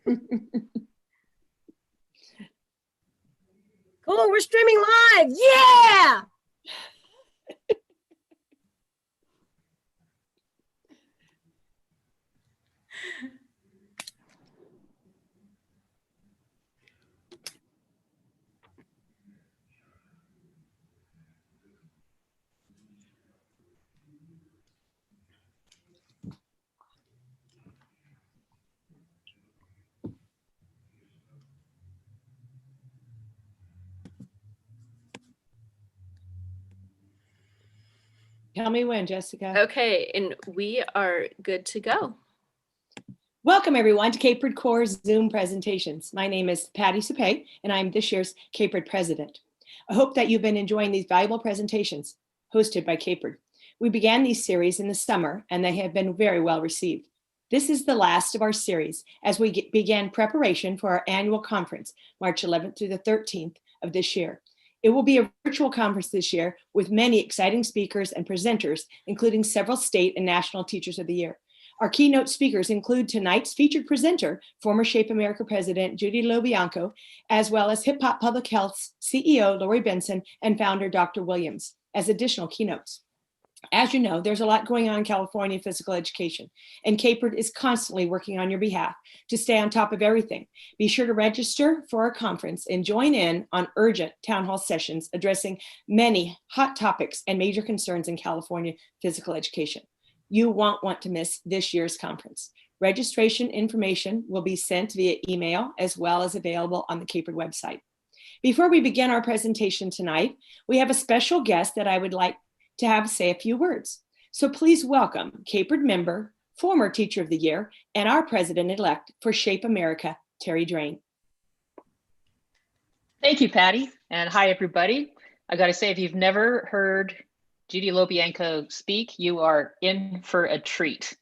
Cool, we're streaming live. Yeah! Tell me when, Jessica. Okay, and we are good to go. Welcome everyone to CAHPERD Core Zoom presentations. My name is Patty Supay, and I'm this year's CAHPERD president. I hope that you've been enjoying these valuable presentations hosted by CAHPERD. We began these series in the summer, and they have been very well received. This is the last of our series as we began preparation for our annual conference, March 11th through the 13th of this year. It will be a virtual conference this year with many exciting speakers and presenters, including several state and national teachers of the year. Our keynote speakers include tonight's featured presenter, former Shape America President Judy Bianco, as well as Hip Hop Public Health's CEO Lori Benson and founder Dr. Williams as additional keynotes. As you know, there's a lot going on in California physical education, and CAHPERD is constantly working on your behalf to stay on top of everything. Be sure to register for our conference and join in on urgent town hall sessions addressing many hot topics and major concerns in California physical education. You won't want to miss this year's conference. Registration information will be sent via email as well as available on the CAHPERD website. Before we begin our presentation tonight, we have a special guest that I would like to have say a few words. So please welcome CAHPERD member, former Teacher of the Year, and our President-elect for Shape America, Terry Drain. Thank you, Patty, and hi, everybody. I gotta say, if you've never heard Judy Bianco speak, you are in for a treat.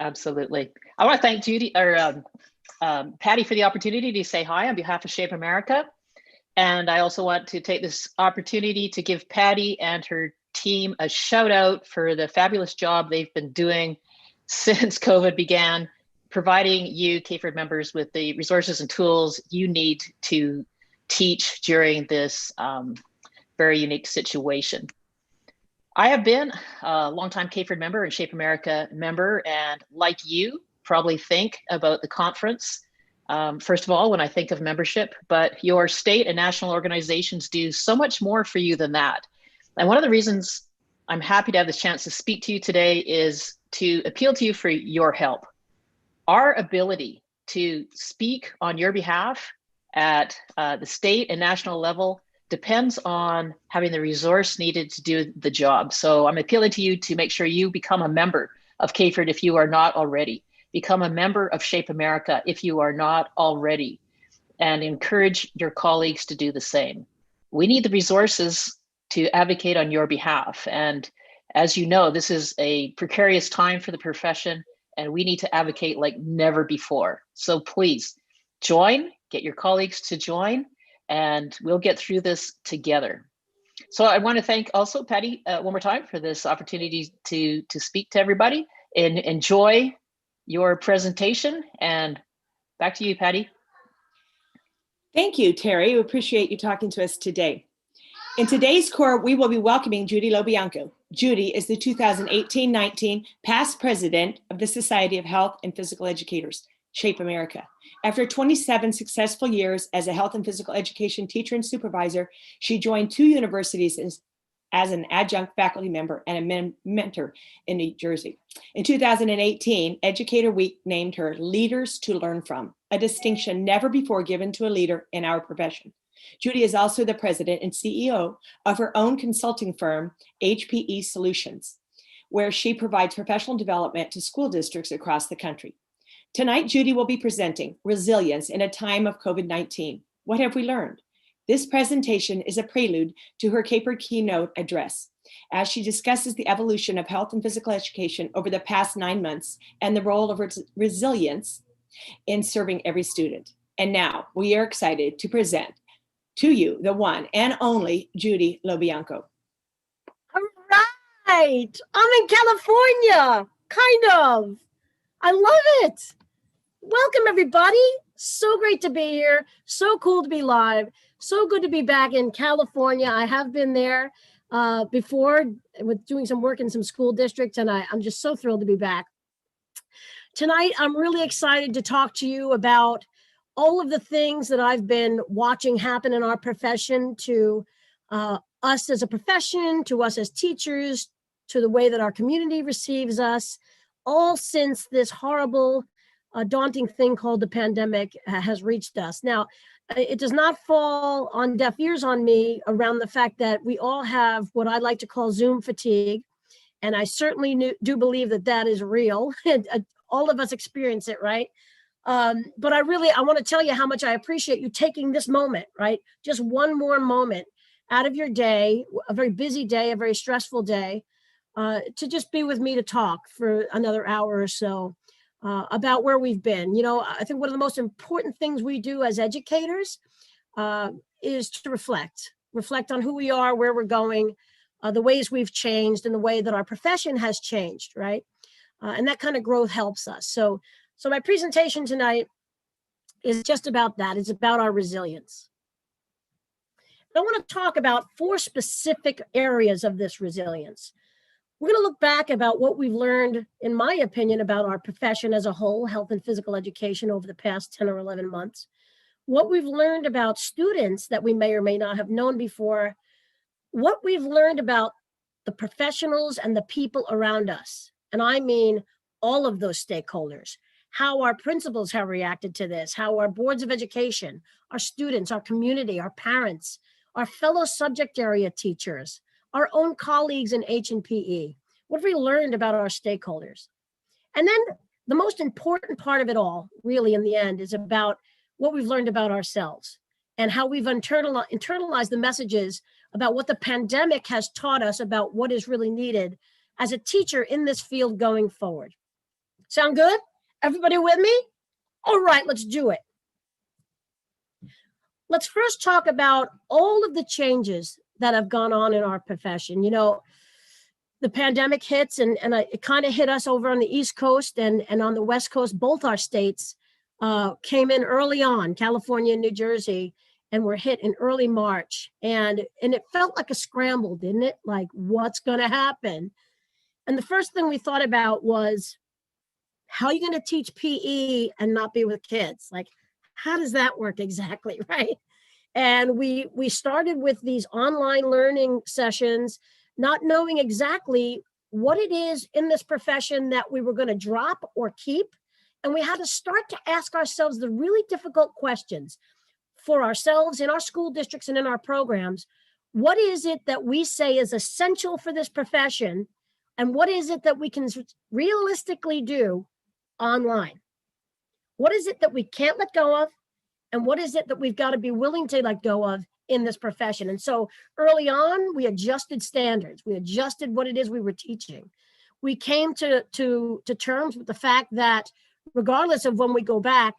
Absolutely. I wanna thank Judy, or Patty, for the opportunity to say hi on behalf of Shape America. And I also want to take this opportunity to give Patty and her team a shout out for the fabulous job they've been doing since COVID began, providing you CAHPERD members with the resources and tools you need to teach during this very unique situation. I have been a longtime CAHPERD member and Shape America member, and like you, probably think about the conference. First of all, when I think of membership, but your state and national organizations do so much more for you than that. And one of the reasons I'm happy to have this chance to speak to you today is to appeal to you for your help. Our ability to speak on your behalf at the state and national level depends on having the resource needed to do the job. So I'm appealing to you to make sure you become a member of CAHPERD if you are not already. Become a member of Shape America if you are not already, and encourage your colleagues to do the same. We need the resources to advocate on your behalf. And as you know, this is a precarious time for the profession, and we need to advocate like never before. So please join, get your colleagues to join, and we'll get through this together. So I want to thank also Patty one more time for this opportunity to speak to everybody, and enjoy your presentation. And back to you, Patty. Thank you, Terry. We appreciate you talking to us today. In today's core, we will be welcoming Judy Bianco. Judy is the 2018-19 past president of the Society of Health and Physical Educators, Shape America. After 27 successful years as a health and physical education teacher and supervisor, she joined 2 universities as an adjunct faculty member and a mentor in New Jersey. In 2018, Educator Week named her Leaders to Learn From, a distinction never before given to a leader in our profession. Judy is also the president and CEO of her own consulting firm, HPE Solutions, where she provides professional development to school districts across the country. Tonight, Judy will be presenting Resilience in a Time of COVID-19. What have we learned? This presentation is a prelude to her CAHPERD keynote address, as she discusses the evolution of health and physical education over the past 9 months and the role of resilience in serving every student. And now we are excited to present to you the one and only Judy Bianco. All right, I'm in California, kind of. I love it. Welcome, everybody. So great to be here. So cool to be live. So good to be back in California. I have been there before with doing some work in some school districts, and I'm just so thrilled to be back. Tonight, I'm really excited to talk to you about all of the things that I've been watching happen in our profession, to us as a profession, to us as teachers, to the way that our community receives us, all since this horrible, daunting thing called the pandemic has reached us. Now, it does not fall on deaf ears on me around the fact that we all have what I like to call Zoom fatigue. And I certainly do believe that that is real. All of us experience it, right? But I want to tell you how much I appreciate you taking this moment, right? Just one more moment out of your day, a very busy day, a very stressful day, to just be with me to talk for another hour or so about where we've been. You know, I think one of the most important things we do as educators is to reflect on who we are, where we're going, the ways we've changed, and the way that our profession has changed, right? And that kind of growth helps us. So my presentation tonight is just about that. It's about our resilience. I want to talk about 4 specific areas of this resilience. We're going to look back about what we've learned, in my opinion, about our profession as a whole, health and physical education, over the past 10 or 11 months. What we've learned about students that we may or may not have known before. What we've learned about the professionals and the people around us. And I mean all of those stakeholders. How our principals have reacted to this, how our boards of education, our students, our community, our parents, our fellow subject area teachers, our own colleagues in H&PE. What have we learned about our stakeholders? And then the most important part of it all, really in the end, is about what we've learned about ourselves and how we've internalized the messages about what the pandemic has taught us about what is really needed as a teacher in this field going forward. Sound good? Everybody with me? All right, let's do it. Let's first talk about all of the changes that have gone on in our profession. You know, the pandemic hits and it kind of hit us over on the East Coast and on the West Coast. Both our states came in early on, California and New Jersey, and were hit in early March. And it felt like a scramble, didn't it? Like, what's going to happen? And the first thing we thought about was, how are you going to teach PE and not be with kids? Like, how does that work exactly, right? And we started with these online learning sessions, not knowing exactly what it is in this profession that we were going to drop or keep. And we had to start to ask ourselves the really difficult questions for ourselves in our school districts and in our programs. What is it that we say is essential for this profession? And what is it that we can realistically do online? What is it that we can't let go of? And what is it that we've got to be willing to let go of in this profession? And so early on, we adjusted standards. We adjusted what it is we were teaching. We came to terms with the fact that regardless of when we go back,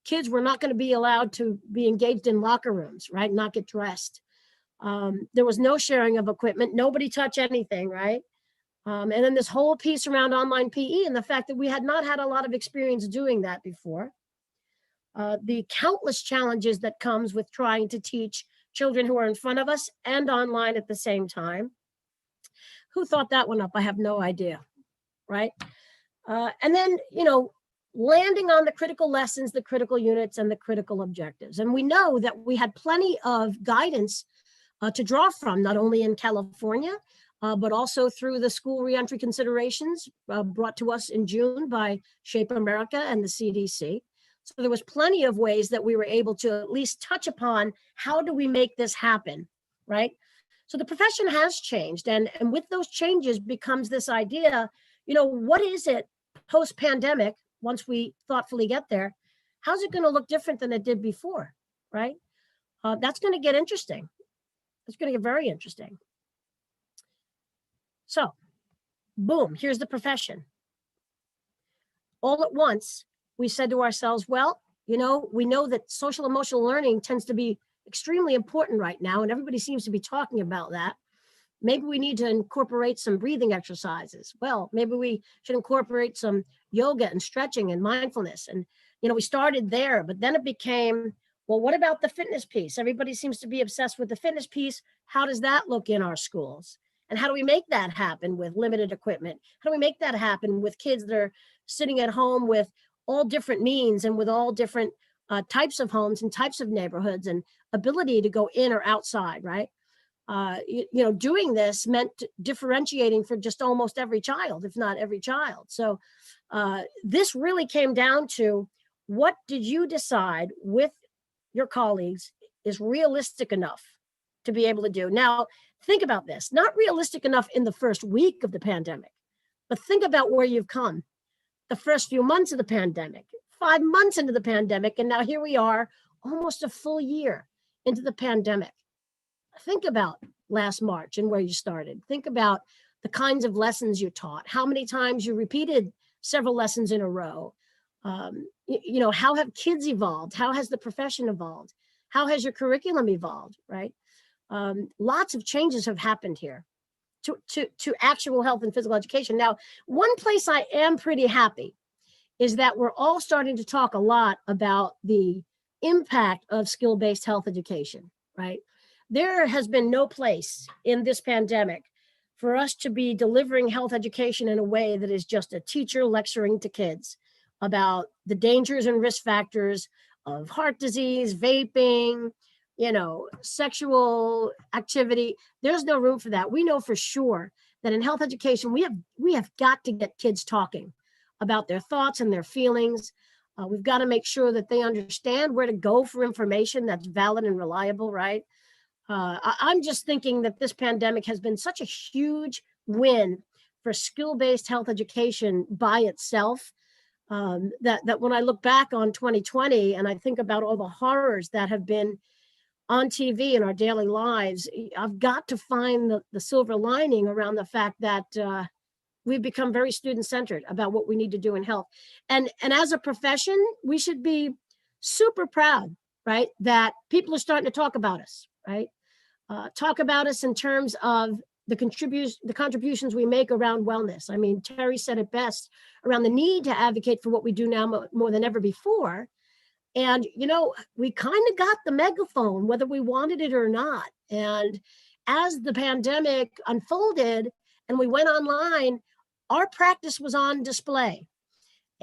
kids were not going to be allowed to be engaged in locker rooms, right? Not get dressed. There was no sharing of equipment. Nobody touch anything, right? And then this whole piece around online PE and the fact that we had not had a lot of experience doing that before. The countless challenges that comes with trying to teach children who are in front of us and online at the same time. Who thought that one up? I have no idea, right? And then, you know, landing on the critical lessons, the critical units, and the critical objectives. And we know that we had plenty of guidance to draw from, not only in California, but also through the school reentry considerations brought to us in June by Shape America and the CDC. So there was plenty of ways that we were able to at least touch upon how do we make this happen, right? So the profession has changed, and with those changes becomes this idea, you know, what is it post-pandemic, once we thoughtfully get there, how's it going to look different than it did before, right? That's going to get interesting. It's going to get very interesting. So, boom, here's the profession. All at once, we said to ourselves, well, you know, we know that social emotional learning tends to be extremely important right now, and everybody seems to be talking about that. Maybe we need to incorporate some breathing exercises. Well, maybe we should incorporate some yoga and stretching and mindfulness. And we started there, but then it became, well, what about the fitness piece? Everybody seems to be obsessed with the fitness piece. How does that look in our schools? And how do we make that happen with limited equipment? How do we make that happen with kids that are sitting at home with all different means and with all different types of homes and types of neighborhoods and ability to go in or outside, right? Doing this meant differentiating for just almost every child, if not every child. So this really came down to, what did you decide with your colleagues is realistic enough to be able to do? Now, think about this, not realistic enough in the first week of the pandemic, but think about where you've come. The first few months of the pandemic, 5 months into the pandemic, and now here we are almost a full year into the pandemic. Think about last March and where you started. Think about the kinds of lessons you taught, how many times you repeated several lessons in a row. How have kids evolved? How has the profession evolved? How has your curriculum evolved, right? Lots of changes have happened here to actual health and physical education. Now, one place I am pretty happy is that we're all starting to talk a lot about the impact of skill-based health education, right? There has been no place in this pandemic for us to be delivering health education in a way that is just a teacher lecturing to kids about the dangers and risk factors of heart disease, vaping, sexual activity. There's no room for that. We know for sure that in health education, we have got to get kids talking about their thoughts and their feelings. We've got to make sure that they understand where to go for information that's valid and reliable, right? I'm just thinking that this pandemic has been such a huge win for skill-based health education by itself, that when I look back on 2020 and I think about all the horrors that have been on TV in our daily lives, I've got to find the silver lining around the fact that we've become very student-centered about what we need to do in health. And as a profession, we should be super proud, right, that people are starting to talk about us, right? Talk about us in terms of the contributions we make around wellness. I mean, Terry said it best around the need to advocate for what we do now more than ever before. And, we kind of got the megaphone, whether we wanted it or not. And as the pandemic unfolded and we went online, our practice was on display,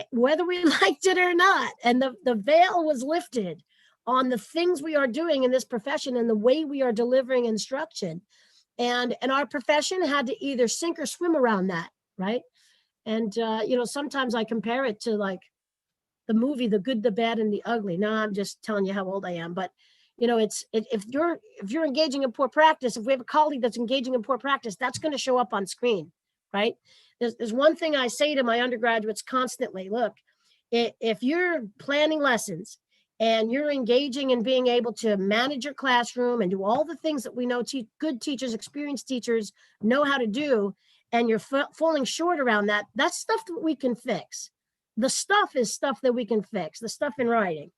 whether we liked it or not. And the veil was lifted on the things we are doing in this profession and the way we are delivering instruction. And our profession had to either sink or swim around that, right? And, sometimes I compare it to like the movie, The Good, the Bad, and the Ugly. Now I'm just telling you how old I am, but if you're engaging in poor practice, if we have a colleague that's engaging in poor practice, that's going to show up on screen, right? There's one thing I say to my undergraduates constantly: look, if you're planning lessons and you're engaging in being able to manage your classroom and do all the things that we know good teachers, experienced teachers know how to do, and you're falling short around that, that's stuff that we can fix. The stuff is stuff that we can fix, the stuff in writing.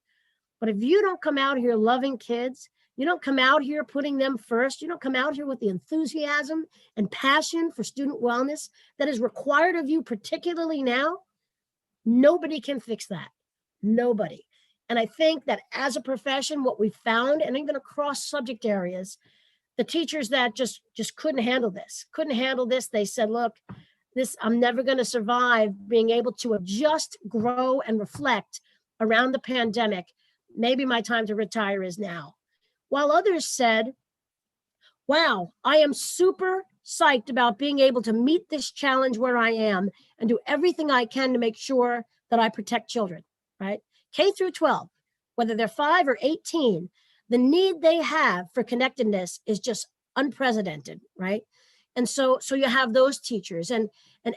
But if you don't come out here loving kids, you don't come out here putting them first, you don't come out here with the enthusiasm and passion for student wellness that is required of you, particularly now, nobody can fix that. Nobody. And I think that as a profession, what we found, and even across subject areas, the teachers that just couldn't handle this, they said, look, I'm never going to survive being able to adjust, grow, and reflect around the pandemic. Maybe my time to retire is now. While others said, wow, I am super psyched about being able to meet this challenge where I am and do everything I can to make sure that I protect children, right? K through 12, whether they're 5 or 18, the need they have for connectedness is just unprecedented, right? And so you have those teachers, and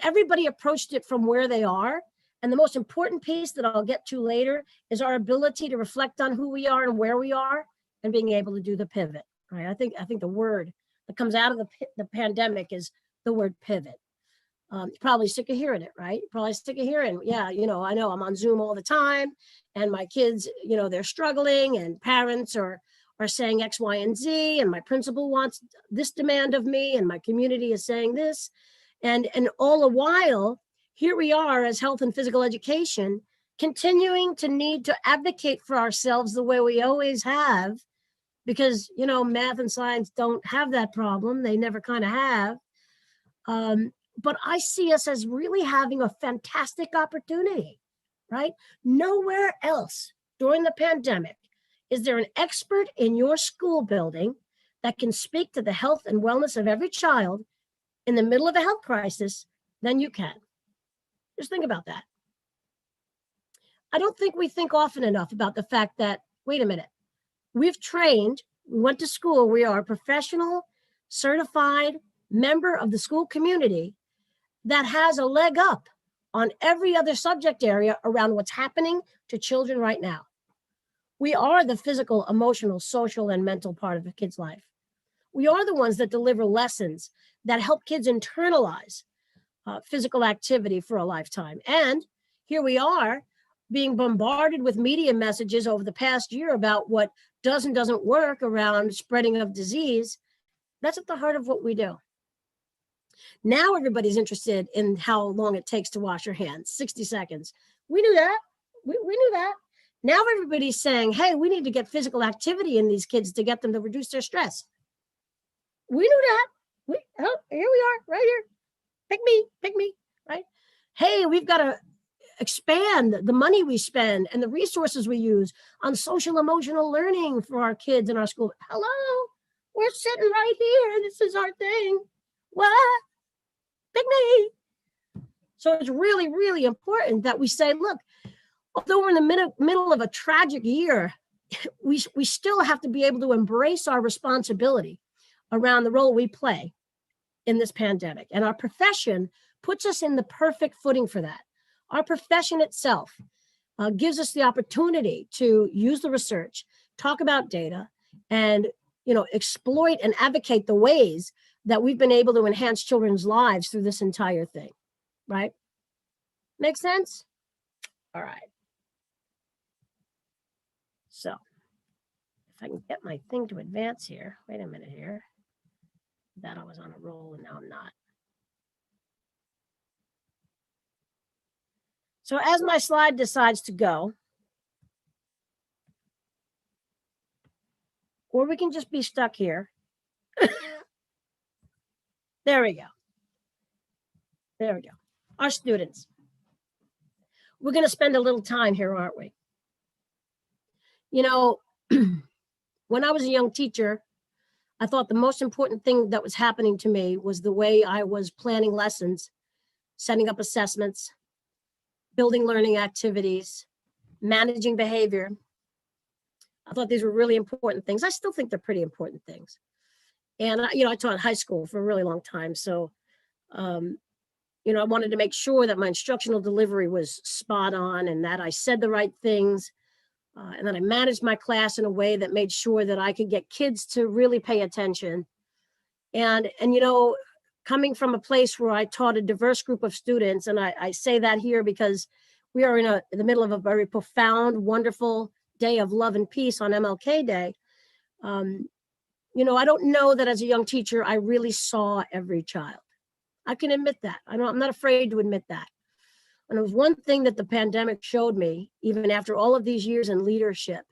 everybody approached it from where they are. And the most important piece that I'll get to later is our ability to reflect on who we are and where we are and being able to do the pivot, right? I think the word that comes out of the pandemic is the word pivot. You're probably sick of hearing it, right? Probably sick of hearing, yeah, I know I'm on Zoom all the time and my kids, they're struggling and parents are saying X, Y, and Z, and my principal wants this demand of me and my community is saying this. And all the while, here we are as health and physical education continuing to need to advocate for ourselves the way we always have, because, you know, math and science don't have that problem. They never kind of have. But I see us as really having a fantastic opportunity, right? Nowhere else during the pandemic is there an expert in your school building that can speak to the health and wellness of every child in the middle of a health crisis than you can. Just think about that. I don't think we think often enough about the fact that, wait a minute, we've trained, we went to school, we are a professional, certified member of the school community that has a leg up on every other subject area around what's happening to children right now. We are the physical, emotional, social, and mental part of a kid's life. We are the ones that deliver lessons that help kids internalize physical activity for a lifetime. And here we are being bombarded with media messages over the past year about what does and doesn't work around spreading of disease. That's at the heart of what we do. Now everybody's interested in how long it takes to wash your hands, 60 seconds. We knew that. We knew that. Now everybody's saying, hey, we need to get physical activity in these kids to get them to reduce their stress. We knew that. Here we are, right here. Pick me, right? Hey, we've got to expand the money we spend and the resources we use on social emotional learning for our kids in our school. Hello, we're sitting right here. This is our thing. What? Pick me. So it's really, really important that we say, look, although we're in the middle of a tragic year, we still have to be able to embrace our responsibility around the role we play in this pandemic. And our profession puts us in the perfect footing for that. Our profession itself gives us the opportunity to use the research, talk about data, and, you know, exploit and advocate the ways that we've been able to enhance children's lives through this entire thing, right? Make sense? All right. So if I can get my thing to advance here, wait a minute here. That I was on a roll and now I'm not. So as my slide decides to go, or we can just be stuck here. There we go. There we go. Our students. We're going to spend a little time here, aren't we? You know, when I was a young teacher, I thought the most important thing that was happening to me was the way I was planning lessons, setting up assessments, building learning activities, managing behavior. I thought these were really important things. I still think they're pretty important things. And, you know, I taught high school for a really long time. So, you know, I wanted to make sure that my instructional delivery was spot on and that I said the right things. And that I managed my class in a way that made sure that I could get kids to really pay attention. And you know, coming from a place where I taught a diverse group of students, and I say that here because we are in the middle of a very profound, wonderful day of love and peace on MLK Day. You know, I don't know that as a young teacher, I really saw every child. I can admit that. I'm not afraid to admit that. And it was one thing that the pandemic showed me, even after all of these years in leadership.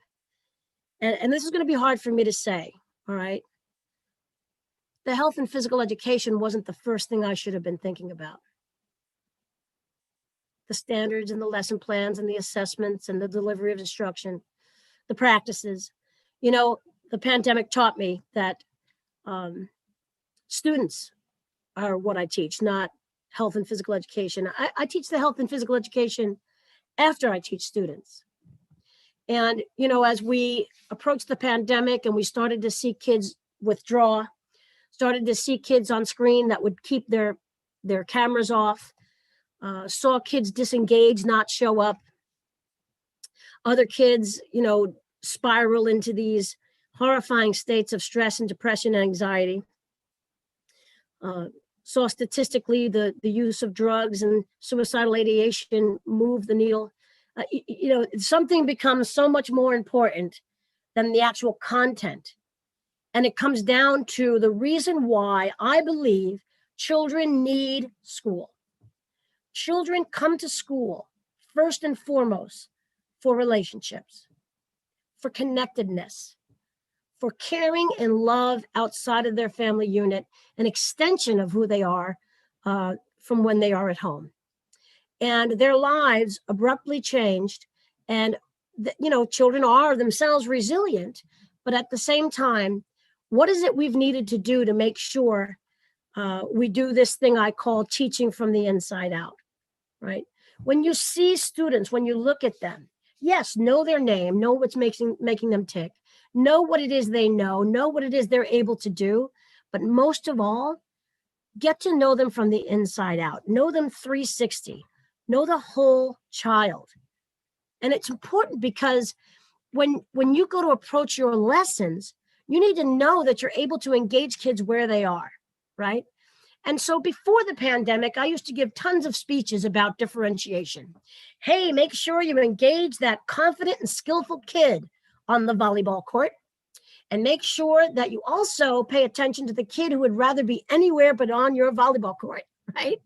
And this is going to be hard for me to say, all right? The health and physical education wasn't the first thing I should have been thinking about. The standards and the lesson plans and the assessments and the delivery of instruction, the practices. You know, the pandemic taught me that students are what I teach, not health and physical education. I teach the health and physical education after I teach students. And, you know, as we approached the pandemic and we started to see kids withdraw, started to see kids on screen that would keep their cameras off, saw kids disengage, not show up. Other kids, you know, spiral into these horrifying states of stress and depression and anxiety. Saw statistically the use of drugs and suicidal ideation move the needle. You know, something becomes so much more important than the actual content. And it comes down to the reason why I believe children need school. Children come to school first and foremost for relationships, for connectedness, for caring and love outside of their family unit, an extension of who they are from when they are at home. And their lives abruptly changed. And, children are themselves resilient, but at the same time, what is it we've needed to do to make sure we do this thing I call teaching from the inside out, right? When you see students, when you look at them, yes, know their name, know what's making them tick, know what it is they know what it is they're able to do, but most of all, get to know them from the inside out, know them 360, know the whole child. And it's important because when you go to approach your lessons, you need to know that you're able to engage kids where they are, right? And so before the pandemic, I used to give tons of speeches about differentiation. Hey, make sure you engage that confident and skillful kid on the volleyball court. And make sure that you also pay attention to the kid who would rather be anywhere but on your volleyball court, right?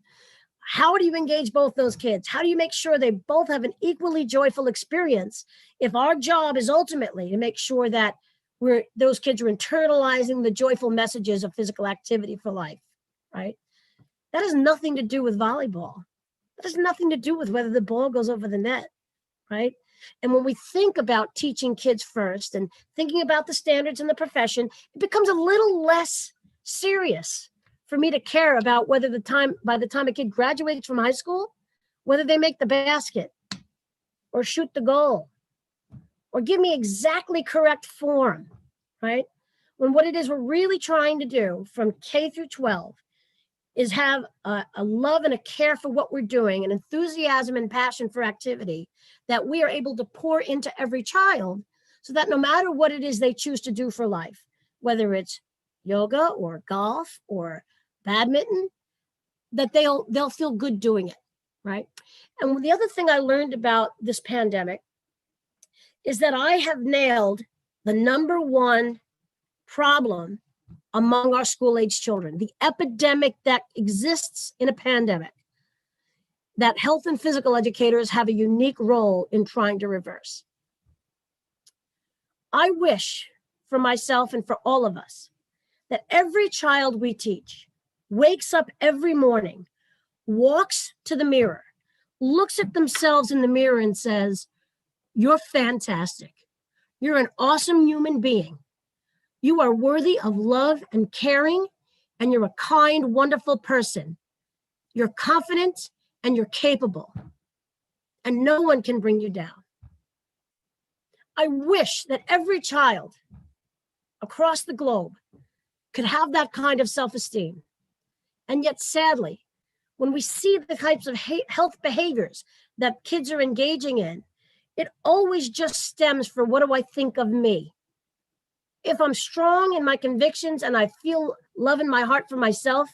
How do you engage both those kids? How do you make sure they both have an equally joyful experience if our job is ultimately to make sure that those kids are internalizing the joyful messages of physical activity for life, right? That has nothing to do with volleyball. That has nothing to do with whether the ball goes over the net, right? And when we think about teaching kids first and thinking about the standards in the profession, it becomes a little less serious for me to care about whether by the time a kid graduates from high school, whether they make the basket or shoot the goal or give me exactly correct form, right? When what it is we're really trying to do from K through 12 is have a love and a care for what we're doing, an enthusiasm and passion for activity that we are able to pour into every child so that no matter what it is they choose to do for life, whether it's yoga or golf or badminton, that they'll feel good doing it, right? And the other thing I learned about this pandemic is that I have nailed the number one problem among our school-age children, the epidemic that exists in a pandemic, that health and physical educators have a unique role in trying to reverse. I wish for myself and for all of us that every child we teach wakes up every morning, walks to the mirror, looks at themselves in the mirror and says, "You're fantastic. You're an awesome human being. You are worthy of love and caring, and you're a kind, wonderful person. You're confident and you're capable, and no one can bring you down." I wish that every child across the globe could have that kind of self-esteem. And yet, sadly, when we see the types of health behaviors that kids are engaging in, it always just stems from what do I think of me? If I'm strong in my convictions and I feel love in my heart for myself,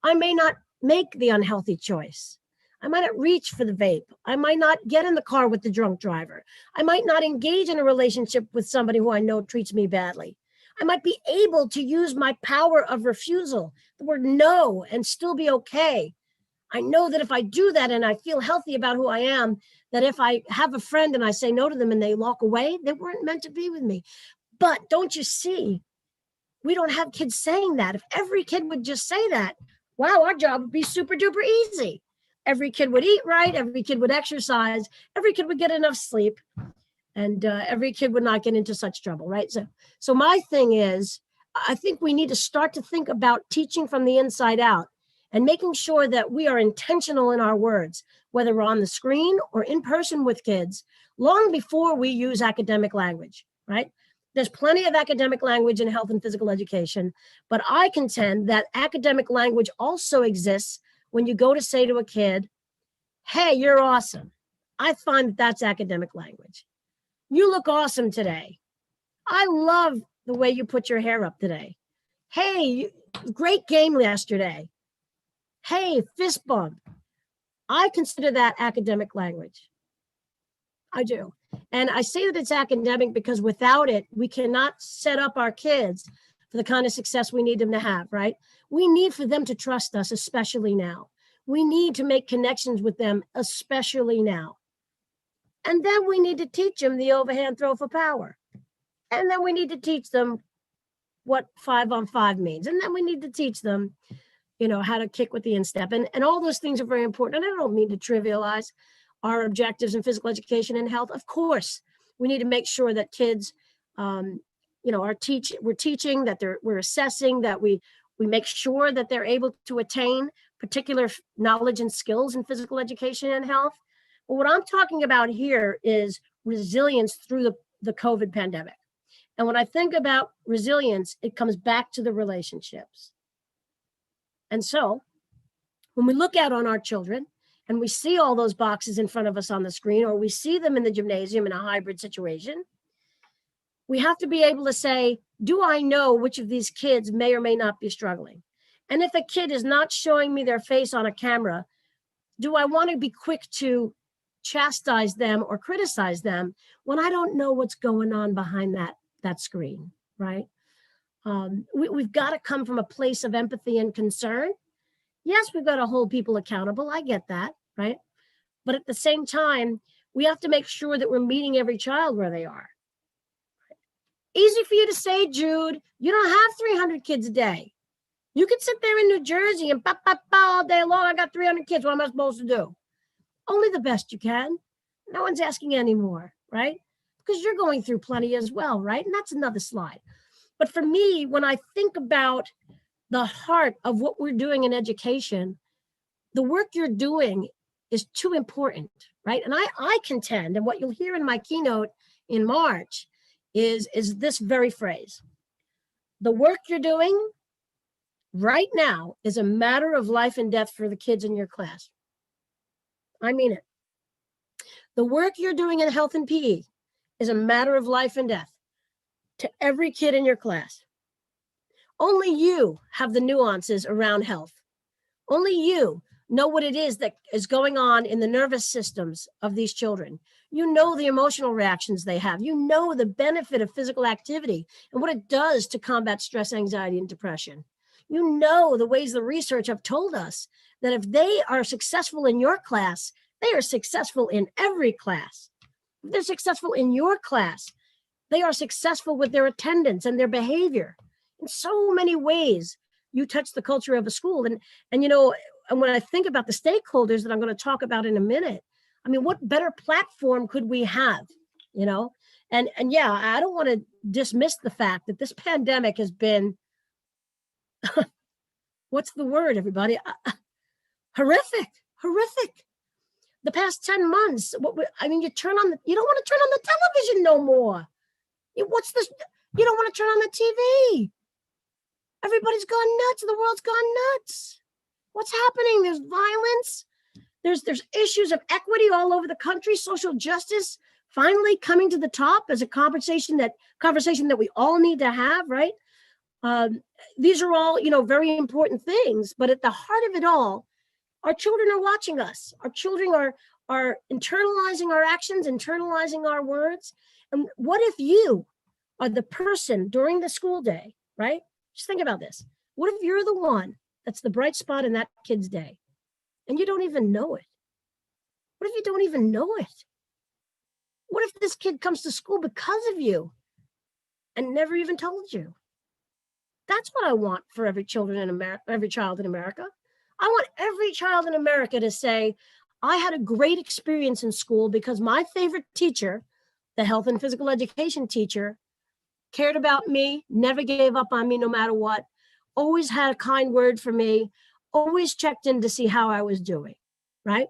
I may not make the unhealthy choice. I might not reach for the vape. I might not get in the car with the drunk driver. I might not engage in a relationship with somebody who I know treats me badly. I might be able to use my power of refusal, the word no, and still be okay. I know that if I do that and I feel healthy about who I am, that if I have a friend and I say no to them and they walk away, they weren't meant to be with me. But don't you see, we don't have kids saying that. If every kid would just say that, wow, our job would be super duper easy. Every kid would eat right, every kid would exercise, every kid would get enough sleep, and every kid would not get into such trouble, right? So my thing is, I think we need to start to think about teaching from the inside out and making sure that we are intentional in our words, whether we're on the screen or in person with kids, long before we use academic language, right? There's plenty of academic language in health and physical education, but I contend that academic language also exists when you go to say to a kid, "Hey, you're awesome." I find that that's academic language. "You look awesome today. I love the way you put your hair up today. Hey, great game yesterday. Hey, fist bump." I consider that academic language. I do. And I say that it's academic because without it, we cannot set up our kids for the kind of success we need them to have, right? We need for them to trust us, especially now. We need to make connections with them, especially now. And then we need to teach them the overhand throw for power. And then we need to teach them what 5-on-5 means. And then we need to teach them, how to kick with the instep. And all those things are very important. And I don't mean to trivialize our objectives in physical education and health. Of course, we need to make sure that kids, we're teaching, that we're assessing, that we make sure that they're able to attain particular knowledge and skills in physical education and health. But what I'm talking about here is resilience through the COVID pandemic. And when I think about resilience, it comes back to the relationships. And so when we look out on our children and we see all those boxes in front of us on the screen, or we see them in the gymnasium in a hybrid situation, we have to be able to say, do I know which of these kids may or may not be struggling? And if a kid is not showing me their face on a camera, do I want to be quick to chastise them or criticize them when I don't know what's going on behind that screen, right? We've got to come from a place of empathy and concern. Yes, we've got to hold people accountable. I get that, right? But at the same time, we have to make sure that we're meeting every child where they are. Easy for you to say, Jude, you don't have 300 kids a day. You can sit there in New Jersey and all day long. I got 300 kids. What am I supposed to do? Only the best you can. No one's asking anymore, right? Because you're going through plenty as well, right? And that's another slide. But for me, when I think about the heart of what we're doing in education, the work you're doing is too important, right? And I contend, and what you'll hear in my keynote in March is this very phrase. The work you're doing right now is a matter of life and death for the kids in your class. I mean it. The work you're doing in health and PE is a matter of life and death to every kid in your class. Only you have the nuances around health. Only you know what it is that is going on in the nervous systems of these children. You know the emotional reactions they have. You know the benefit of physical activity and what it does to combat stress, anxiety, and depression. You know the ways the research have told us that if they are successful in your class, they are successful in every class. If they're successful in your class, they are successful with their attendance and their behavior. In so many ways, you touch the culture of a school. And when I think about the stakeholders that I'm going to talk about in a minute, I mean, what better platform could we have, And yeah, I don't want to dismiss the fact that this pandemic has been, what's the word, everybody? Horrific. The past 10 months, you don't want to turn on the television no more. What's this? You don't want to turn on the TV. Everybody's gone nuts. The world's gone nuts. What's happening? There's violence. There's issues of equity all over the country. Social justice finally coming to the top as a conversation that we all need to have, right? These are all, very important things. But at the heart of it all, our children are watching us. Our children are internalizing our actions, internalizing our words. And what if you are the person during the school day, right? Just think about this. What if you're the one that's the bright spot in that kid's day and you don't even know it? What if you don't even know it? What if this kid comes to school because of you and never even told you? That's what I want for every child in America. I want every child in America to say, I had a great experience in school because my favorite teacher, the health and physical education teacher, cared about me, never gave up on me no matter what, always had a kind word for me, always checked in to see how I was doing, right?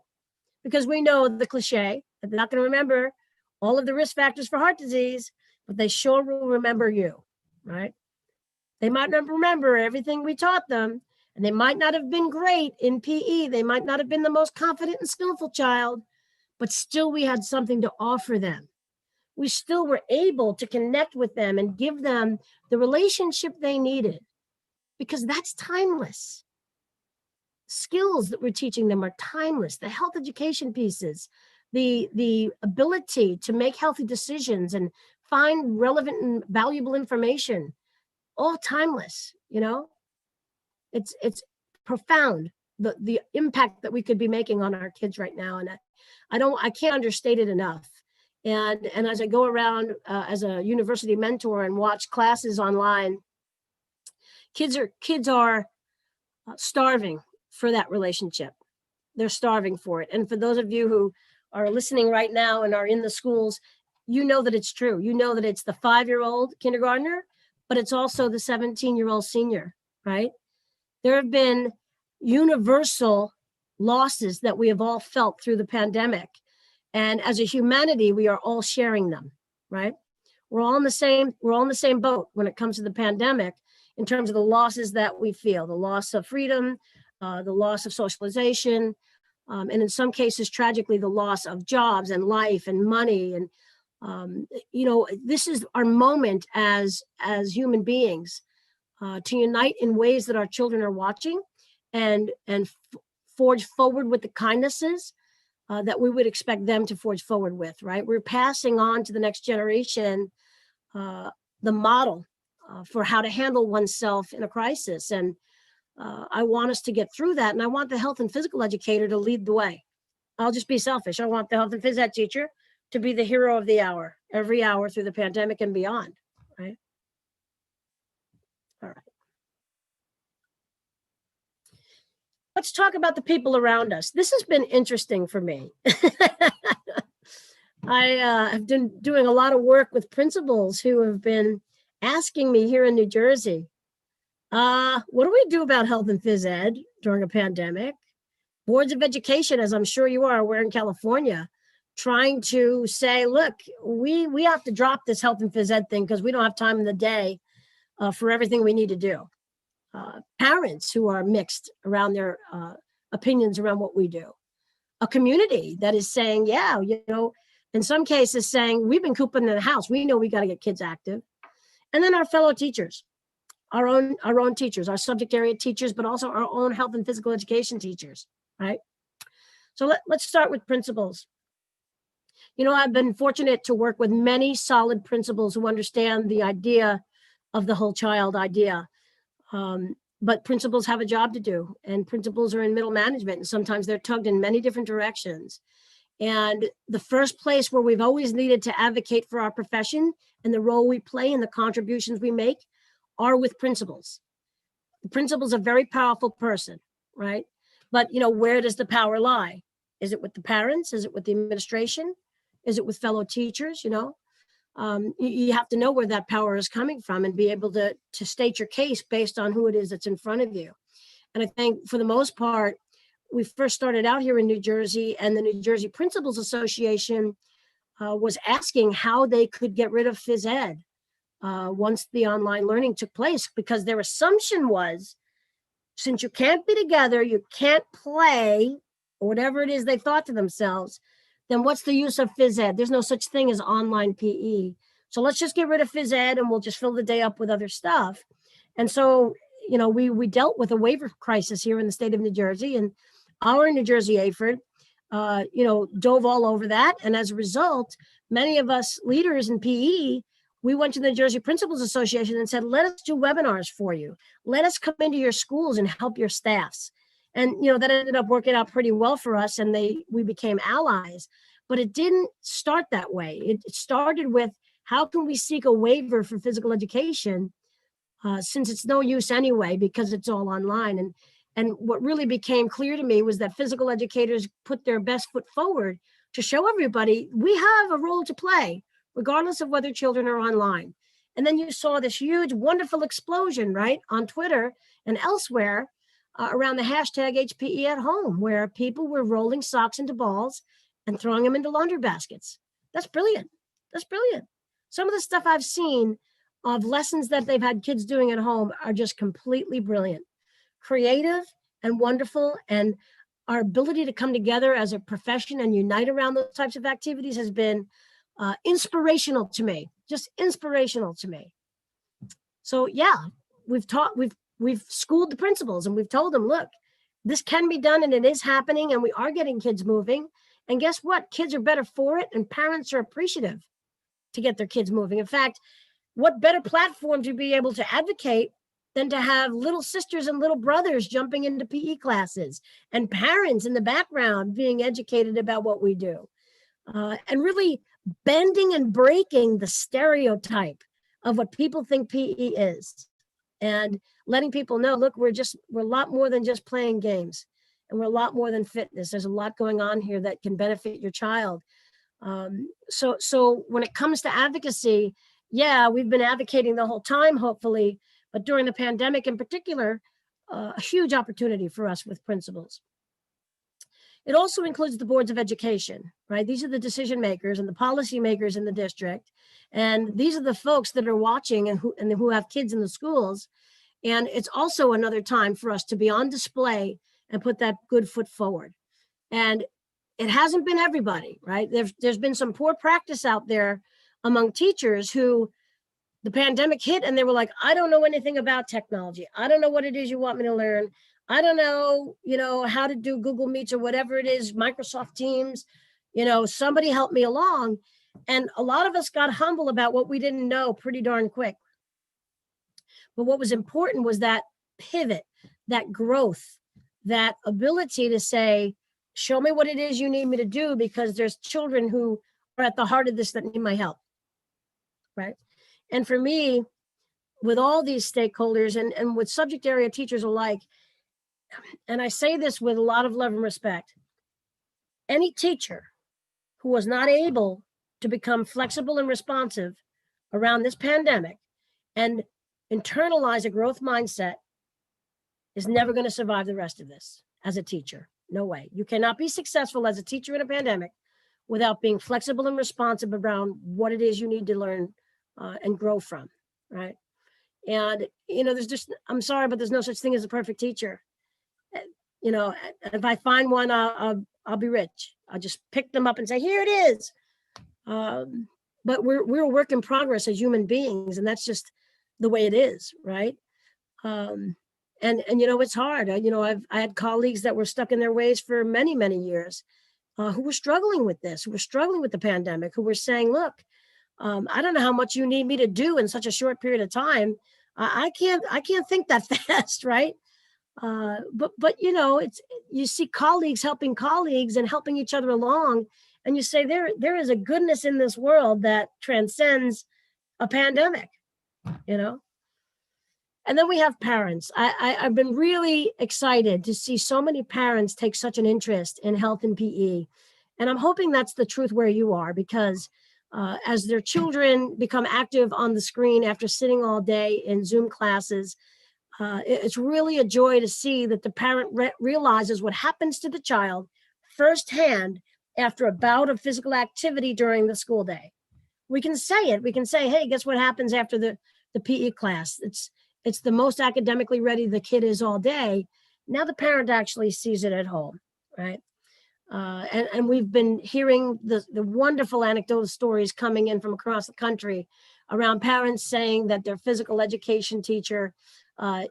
Because we know the cliche that they're not going to remember all of the risk factors for heart disease, but they sure will remember you, right? They might not remember everything we taught them, and they might not have been great in PE. They might not have been the most confident and skillful child, but still we had something to offer them. We still were able to connect with them and give them the relationship they needed, because that's timeless. Skills that we're teaching them are timeless. The health education pieces, the ability to make healthy decisions and find relevant and valuable information, all timeless, It's profound, the impact that we could be making on our kids right now. And I can't understate it enough. And as I go around as a university mentor and watch classes online, kids are starving for that relationship. They're starving for it. And for those of you who are listening right now and are in the schools, you know that it's true. You know that it's the 5-year-old kindergartner, but it's also the 17-year-old senior, right? There have been universal losses that we have all felt through the pandemic. And as a humanity, we are all sharing them, right? We're all in the same boat when it comes to the pandemic in terms of the losses that we feel, the loss of freedom, the loss of socialization, and in some cases, tragically, the loss of jobs and life and money. And, this is our moment as human beings to unite in ways that our children are watching and forge forward with the kindnesses that we would expect them to forge forward with, right? We're passing on to the next generation the model for how to handle oneself in a crisis. And I want us to get through that. And I want the health and physical educator to lead the way. I'll just be selfish. I want the health and phys ed teacher to be the hero of the hour, every hour through the pandemic and beyond, right? All right. Let's talk about the people around us. This has been interesting for me. I have been doing a lot of work with principals who have been asking me here in New Jersey, what do we do about health and phys ed during a pandemic? Boards of education, as I'm sure you are, we're in California, trying to say, look, we have to drop this health and phys ed thing because we don't have time in the day for everything we need to do. Parents who are mixed around their opinions around what we do. A community that is saying, yeah, in some cases saying, we've been cooping in the house. We know we got to get kids active. And then our fellow teachers, our own teachers, our subject area teachers, but also our own health and physical education teachers, right? So let's start with principals. I've been fortunate to work with many solid principals who understand the idea of the whole child idea. But principals have a job to do, and principals are in middle management, and sometimes they're tugged in many different directions. And the first place where we've always needed to advocate for our profession and the role we play and the contributions we make are with principals. The principal's a very powerful person, right? But, where does the power lie? Is it with the parents? Is it with the administration? Is it with fellow teachers? You have to know where that power is coming from and be able to state your case based on who it is that's in front of you. And I think for the most part, we first started out here in New Jersey, and the New Jersey Principals Association was asking how they could get rid of phys ed once the online learning took place, because their assumption was, since you can't be together, you can't play, or whatever it is they thought to themselves, then what's the use of phys ed? There's no such thing as online PE. So let's just get rid of phys ed and we'll just fill the day up with other stuff. And so, we dealt with a waiver crisis here in the state of New Jersey, and our New Jersey AHPERD, dove all over that. And as a result, many of us leaders in PE, we went to the New Jersey Principals Association and said, let us do webinars for you. Let us come into your schools and help your staffs. And, that ended up working out pretty well for us, and we became allies. But it didn't start that way. It started with, how can we seek a waiver for physical education since it's no use anyway, because it's all online. And what really became clear to me was that physical educators put their best foot forward to show everybody we have a role to play, regardless of whether children are online. And then you saw this huge, wonderful explosion, right, on Twitter and elsewhere around the hashtag HPE at home, where people were rolling socks into balls and throwing them into laundry baskets. That's brilliant. That's brilliant. Some of the stuff I've seen of lessons that they've had kids doing at home are just completely brilliant, creative and wonderful. And our ability to come together as a profession and unite around those types of activities has been inspirational to me, just inspirational to me. So yeah, we've schooled the principals and we've told them, look, this can be done and it is happening and we are getting kids moving. And guess what? Kids are better for it and parents are appreciative to get their kids moving. In fact, what better platform to be able to advocate than to have little sisters and little brothers jumping into PE classes and parents in the background being educated about what we do. And really bending and breaking the stereotype of what people think PE is, and letting people know, look, we're a lot more than just playing games, and we're a lot more than fitness. There's a lot going on here that can benefit your child. So when it comes to advocacy, yeah, we've been advocating the whole time, hopefully, but during the pandemic in particular, a huge opportunity for us with principals. It also includes the boards of education, right? These are the decision makers and the policy makers in the district. And these are the folks that are watching and who have kids in the schools. And it's also another time for us to be on display and put that good foot forward. And it hasn't been everybody, right? There's been some poor practice out there among teachers who the pandemic hit and they were like, I don't know anything about technology. I don't know what it is you want me to learn. I don't know, how to do Google Meets or whatever it is, Microsoft Teams, somebody help me along. And a lot of us got humble about what we didn't know pretty darn quick. But what was important was that pivot, that growth, that ability to say, show me what it is you need me to do, because there's children who are at the heart of this that need my help, right? And for me, with all these stakeholders and with subject area teachers alike, and I say this with a lot of love and respect, any teacher who was not able to become flexible and responsive around this pandemic and internalize a growth mindset is never going to survive the rest of this as a teacher. No way. You cannot be successful as a teacher in a pandemic without being flexible and responsive around what it is you need to learn and grow from, right? And, I'm sorry, but there's no such thing as a perfect teacher. If I find one, I'll be rich. I'll just pick them up and say, here it is. But we're a work in progress as human beings, and that's just the way it is, right? And it's hard. I had colleagues that were stuck in their ways for many, many years, who were struggling with this, who were struggling with the pandemic, who were saying, look, I don't know how much you need me to do in such a short period of time. I can't think that fast, right? But you see colleagues helping colleagues and helping each other along, and you say there is a goodness in this world that transcends a pandemic, And then we have parents. I've been really excited to see so many parents take such an interest in health and PE. And I'm hoping that's the truth where you are, because as their children become active on the screen after sitting all day in Zoom classes, it's really a joy to see that the parent realizes what happens to the child firsthand after a bout of physical activity during the school day. We can say it. We can say, hey, guess what happens after the PE class? It's the most academically ready the kid is all day. Now the parent actually sees it at home, right? And we've been hearing the wonderful anecdotal stories coming in from across the country around parents saying that their physical education teacher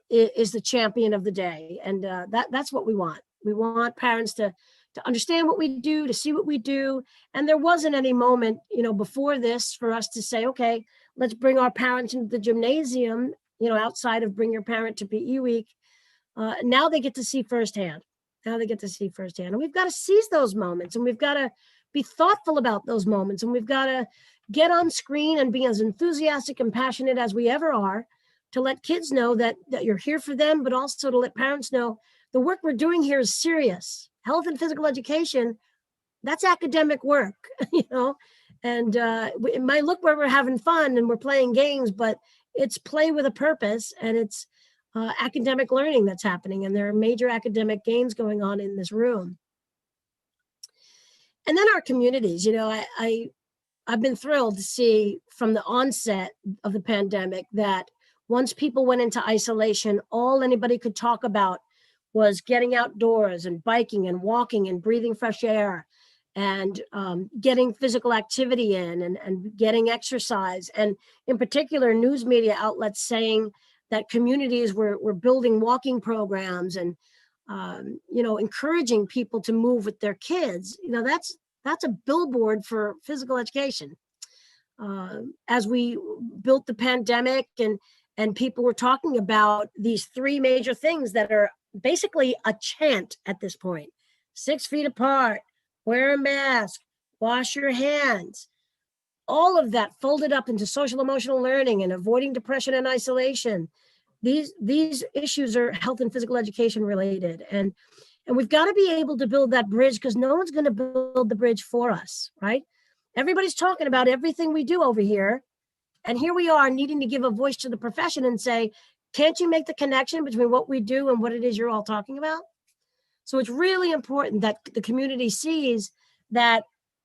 is the champion of the day. And that's what we want. We want parents to understand what we do, to see what we do. And there wasn't any moment, before this for us to say, okay, let's bring our parents into the gymnasium, outside of bring your parent to PE week. Now they get to see firsthand. And we've got to seize those moments, and we've got to be thoughtful about those moments. And we've got to get on screen and be as enthusiastic and passionate as we ever are to let kids know that you're here for them, but also to let parents know the work we're doing here is serious. Health and physical education, that's academic work, and it might look where we're having fun and we're playing games, but it's play with a purpose, and it's academic learning that's happening. And there are major academic gains going on in this room. And then our communities, I've been thrilled to see from the onset of the pandemic that once people went into isolation, all anybody could talk about was getting outdoors and biking and walking and breathing fresh air and getting physical activity in and getting exercise. And in particular, news media outlets saying that communities were building walking programs and, encouraging people to move with their kids. That's a billboard for physical education. As we built the pandemic and people were talking about these three major things that are basically a chant at this point: 6 feet apart, wear a mask, wash your hands. all of that folded up into social emotional learning and avoiding depression and isolation. These issues are health and physical education related. And we've got to be able to build that bridge, because no one's going to build the bridge for us, right? Everybody's talking about everything we do over here. And here we are needing to give a voice to the profession and say, can't you make the connection between what we do and what it is you're all talking about? So it's really important that the community sees that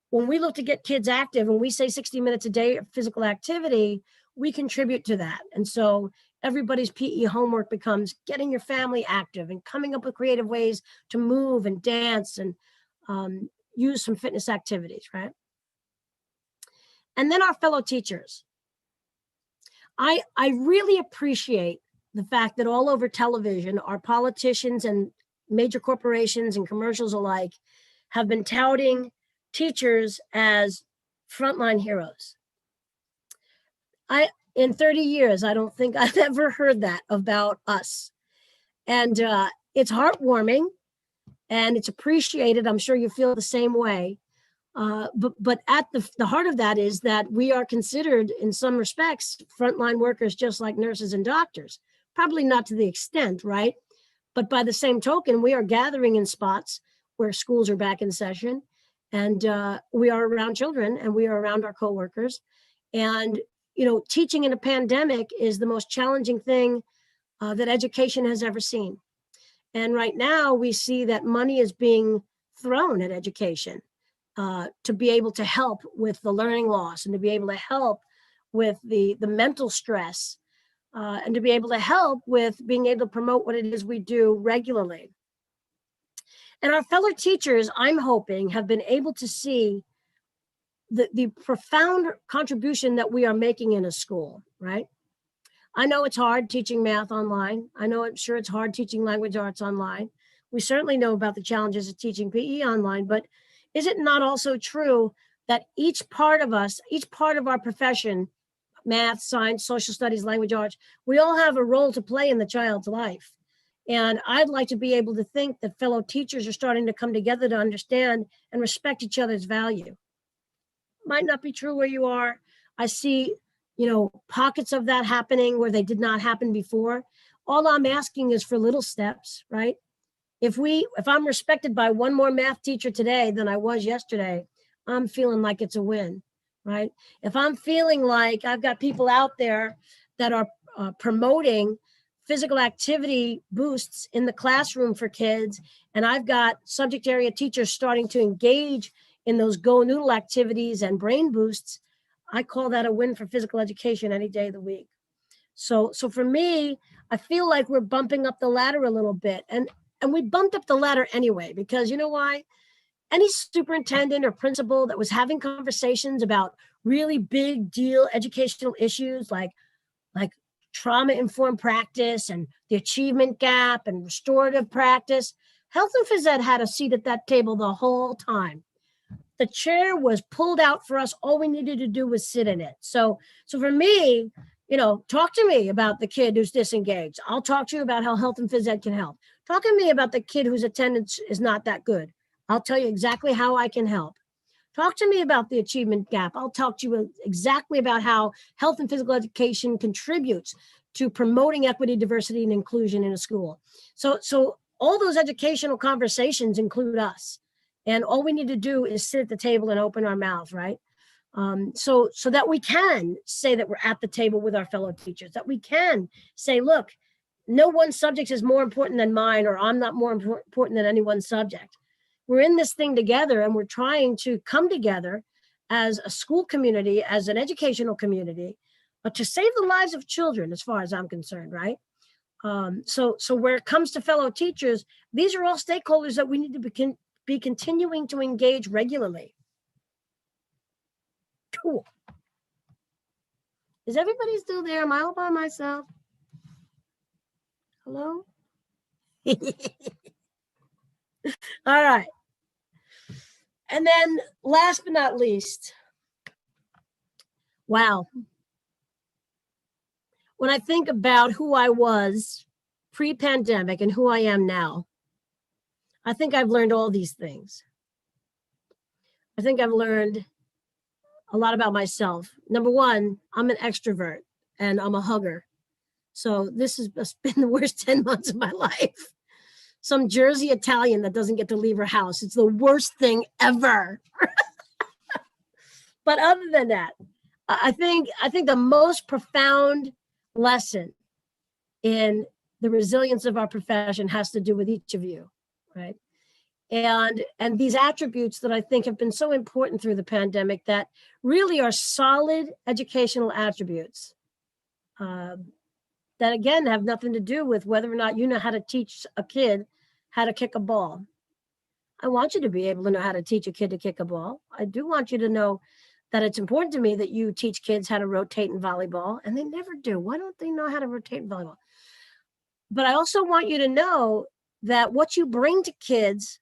when we look to get kids active and we say 60 minutes a day of physical activity, we contribute to that. And so everybody's PE homework becomes getting your family active and coming up with creative ways to move and dance and use some fitness activities, right? And then our fellow teachers. I really appreciate the fact that all over television, our politicians and major corporations and commercials alike have been touting teachers as frontline heroes. In 30 years, I don't think I've ever heard that about us. And it's heartwarming and it's appreciated. I'm sure you feel the same way. But at the heart of that is that we are considered, in some respects, frontline workers, just like nurses and doctors. Probably not to the extent, right? But by the same token, we are gathering in spots where schools are back in session, and we are around children, and we are around our coworkers. And teaching in a pandemic is the most challenging thing that education has ever seen. And right now, we see that money is being thrown at education. To be able to help with the learning loss and to be able to help with the mental stress and to be able to help with being able to promote what it is we do regularly. And our fellow teachers, I'm hoping, have been able to see the profound contribution that we are making in a school, right? I know it's hard teaching math online. I'm sure it's hard teaching language arts online. We certainly know about the challenges of teaching PE online, but is it not also true that each part of us, each part of our profession, math, science, social studies, language arts, we all have a role to play in the child's life? And I'd like to be able to think that fellow teachers are starting to come together to understand and respect each other's value. Might not be true where you are. I see, pockets of that happening where they did not happen before. All I'm asking is for little steps, right? If I'm respected by one more math teacher today than I was yesterday, I'm feeling like it's a win, right? If I'm feeling like I've got people out there that are promoting physical activity boosts in the classroom for kids, and I've got subject area teachers starting to engage in those Go Noodle activities and brain boosts, I call that a win for physical education any day of the week. So for me, I feel like we're bumping up the ladder a little bit. And we bumped up the ladder anyway, because you know why? Any superintendent or principal that was having conversations about really big deal educational issues like trauma-informed practice and the achievement gap and restorative practice, health and phys ed had a seat at that table the whole time. The chair was pulled out for us. All we needed to do was sit in it. So for me, talk to me about the kid who's disengaged. I'll talk to you about how health and phys ed can help. Talk to me about the kid whose attendance is not that good. I'll tell you exactly how I can help. Talk to me about the achievement gap. I'll talk to you exactly about how health and physical education contributes to promoting equity, diversity, and inclusion in a school. So all those educational conversations include us. And all we need to do is sit at the table and open our mouth, right? So that we can say that we're at the table with our fellow teachers, that we can say, look, no one subject is more important than mine, or I'm not more important than any one subject. We're in this thing together, and we're trying to come together as a school community, as an educational community, to save the lives of children, as far as I'm concerned, right? So where it comes to fellow teachers, these are all stakeholders that we need to be continuing to engage regularly. Cool. Is everybody still there? Am I all by myself? Hello? All right. And then last but not least, wow. When I think about who I was pre-pandemic and who I am now, I think I've learned all these things. I think I've learned a lot about myself. Number one, I'm an extrovert and I'm a hugger. So this has been the worst 10 months of my life. Some Jersey Italian that doesn't get to leave her house. It's the worst thing ever. But other than that, I think the most profound lesson in the resilience of our profession has to do with each of you, right? And these attributes that I think have been so important through the pandemic that really are solid educational attributes that again have nothing to do with whether or not you know how to teach a kid how to kick a ball. I want you to be able to know how to teach a kid to kick a ball. I do want you to know that it's important to me that you teach kids how to rotate in volleyball, and they never do. Why don't they know how to rotate in volleyball? But I also want you to know that what you bring to kids,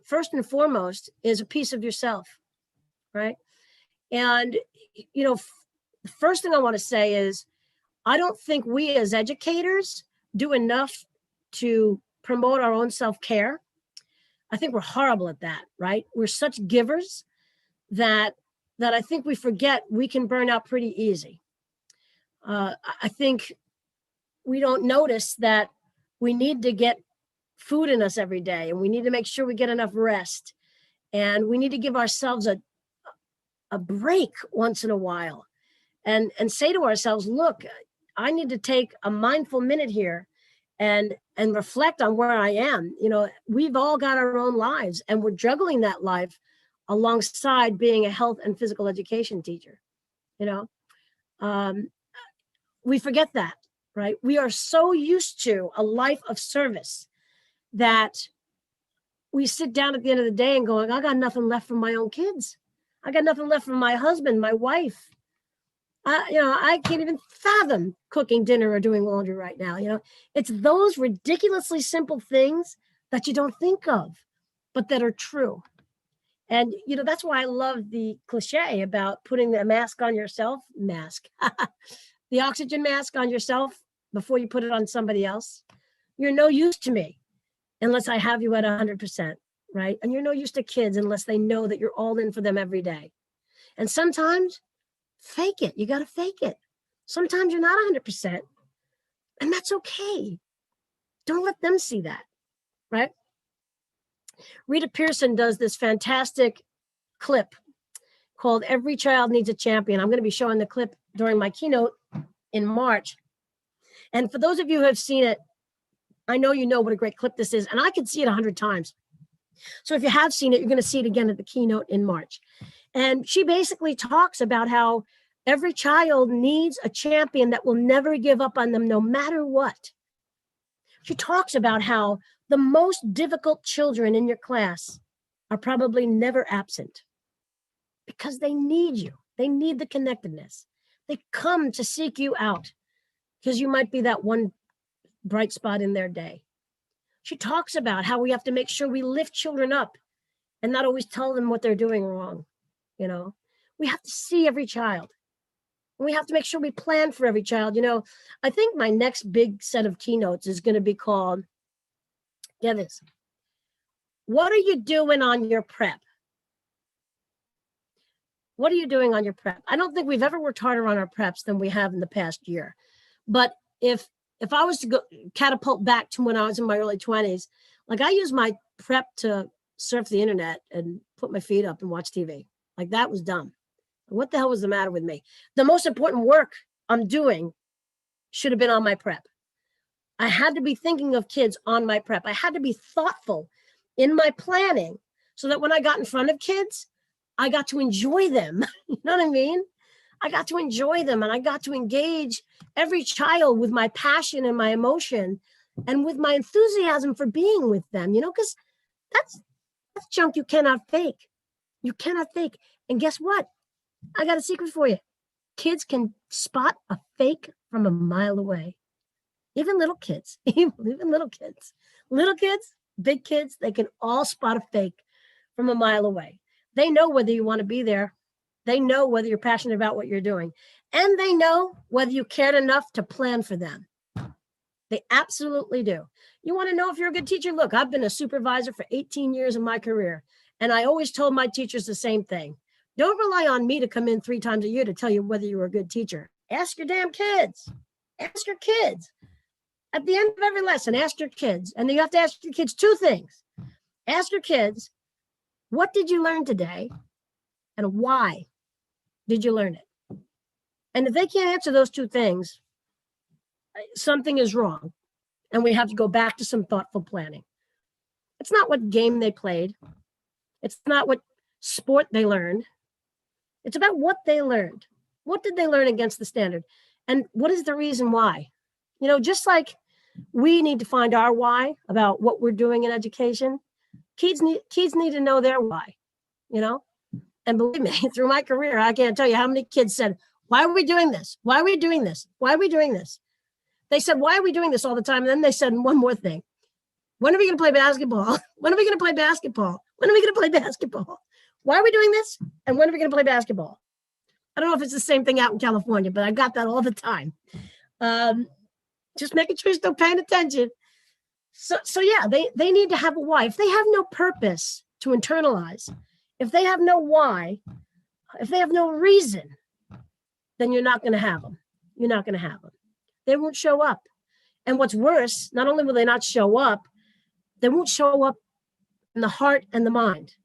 first and foremost, is a piece of yourself, right? And, you know, the first thing I want to say is, I don't think we as educators do enough to promote our own self-care. I think we're horrible at that, right? We're such givers that I think we forget we can burn out pretty easy. I think we don't notice that we need to get food in us every day, and we need to make sure we get enough rest, and we need to give ourselves a break once in a while and say to ourselves, look, I need to take a mindful minute here and reflect on where I am. You know, we've all got our own lives, and we're juggling that life alongside being a health and physical education teacher. You know, we forget that, right? We are so used to a life of service that we sit down at the end of the day and going, I got nothing left for my own kids. I got nothing left for my husband, my wife. I can't even fathom cooking dinner or doing laundry right now. You know, it's those ridiculously simple things that you don't think of, but that are true. And, you know, that's why I love the cliche about putting the mask on yourself, the oxygen mask on yourself before you put it on somebody else. You're no use to me unless I have you at 100%, right? And you're no use to kids unless they know that you're all in for them every day. And sometimes fake it. You got to fake it. Sometimes you're not 100%, and that's okay. Don't let them see that, right? Rita Pearson does this fantastic clip called Every Child Needs a Champion. I'm going to be showing the clip during my keynote in March. And for those of you who have seen it, I know you know what a great clip this is, and I could see it 100 times. So if you have seen it, you're going to see it again at the keynote in March. And she basically talks about how every child needs a champion that will never give up on them no matter what. She talks about how the most difficult children in your class are probably never absent because they need you. They need the connectedness. They come to seek you out because you might be that one bright spot in their day. She talks about how we have to make sure we lift children up and not always tell them what they're doing wrong. You know, we have to see every child. We have to make sure we plan for every child. You know, I think my next big set of keynotes is going to be called, get this, what are you doing on your prep? What are you doing on your prep? I don't think we've ever worked harder on our preps than we have in the past year. But if I was to go catapult back to when I was in my early 20s, like I used my prep to surf the internet and put my feet up and watch TV. Like that was dumb. What the hell was the matter with me? The most important work I'm doing should have been on my prep. I had to be thinking of kids on my prep. I had to be thoughtful in my planning so that when I got in front of kids, I got to enjoy them. You know what I mean? I got to enjoy them, and I got to engage every child with my passion and my emotion and with my enthusiasm for being with them, you know, because that's junk you cannot fake. You cannot fake. And guess what? I got a secret for you. Kids can spot a fake from a mile away. Even little kids, even little kids, big kids, they can all spot a fake from a mile away. They know whether you want to be there. They know whether you're passionate about what you're doing. And they know whether you cared enough to plan for them. They absolutely do. You want to know if you're a good teacher? Look, I've been a supervisor for 18 years in my career. And I always told my teachers the same thing. Don't rely on me to come in 3 times a year to tell you whether you're a good teacher. Ask your damn kids. Ask your kids. At the end of every lesson, ask your kids. And then you have to ask your kids 2 things. Ask your kids, what did you learn today? And why did you learn it? And if they can't answer those 2 things, something is wrong. And we have to go back to some thoughtful planning. It's not what game they played. It's not what sport they learned. It's about what they learned. What did they learn against the standard? And what is the reason why? You know, just like we need to find our why about what we're doing in education, kids need to know their why, you know? And believe me, through my career, I can't tell you how many kids said, why are we doing this? Why are we doing this? Why are we doing this? They said, why are we doing this all the time? And then they said one more thing. When are we going to play basketball? When are we going to play basketball? When are we going to play basketball? Why are we doing this? And when are we going to play basketball? I don't know if it's the same thing out in California, but I got that all the time. Just making sure you're still paying attention. So yeah, they need to have a why. If they have no purpose to internalize, if they have no why, if they have no reason, then you're not going to have them. You're not going to have them. They won't show up. And what's worse, not only will they not show up, they won't show up in the heart and the mind.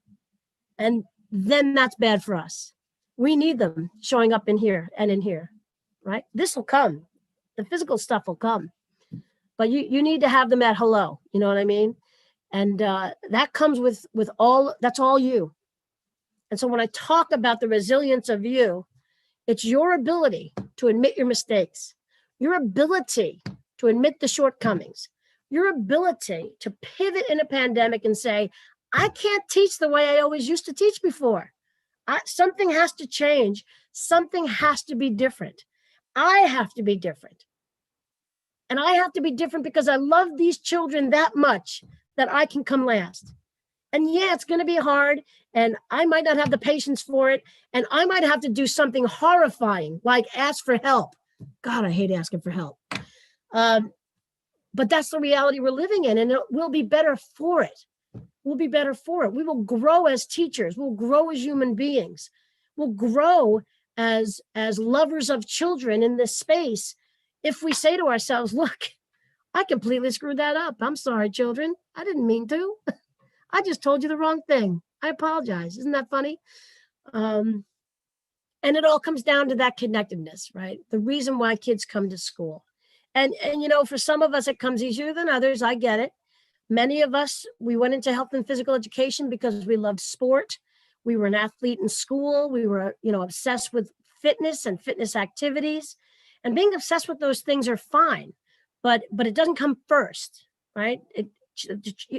And then that's bad for us. We need them showing up in here and in here, right? This will come. The physical stuff will come. But you need to have them at hello. You know what I mean? And that comes with all, that's all you. And so when I talk about the resilience of you, it's your ability to admit your mistakes, your ability to admit the shortcomings, your ability to pivot in a pandemic and say, I can't teach the way I always used to teach before. Something has to change. Something has to be different. I have to be different. And I have to be different because I love these children that much that I can come last. And yeah, it's going to be hard. And I might not have the patience for it. And I might have to do something horrifying, like ask for help. God, I hate asking for help. But that's the reality we're living in. And we'll be better for it. We'll be better for it. We will grow as teachers. We'll grow as human beings. We'll grow as lovers of children in this space if we say to ourselves, look, I completely screwed that up. I'm sorry, children. I didn't mean to. I just told you the wrong thing. I apologize. Isn't that funny? And it all comes down to that connectedness, right? The reason why kids come to school. And you know, for some of us, it comes easier than others. I get it. Many of us, we went into health and physical education because we loved sport. We were an athlete in school. We were, you know, obsessed with fitness and fitness activities. And being obsessed with those things are fine, but it doesn't come first, right?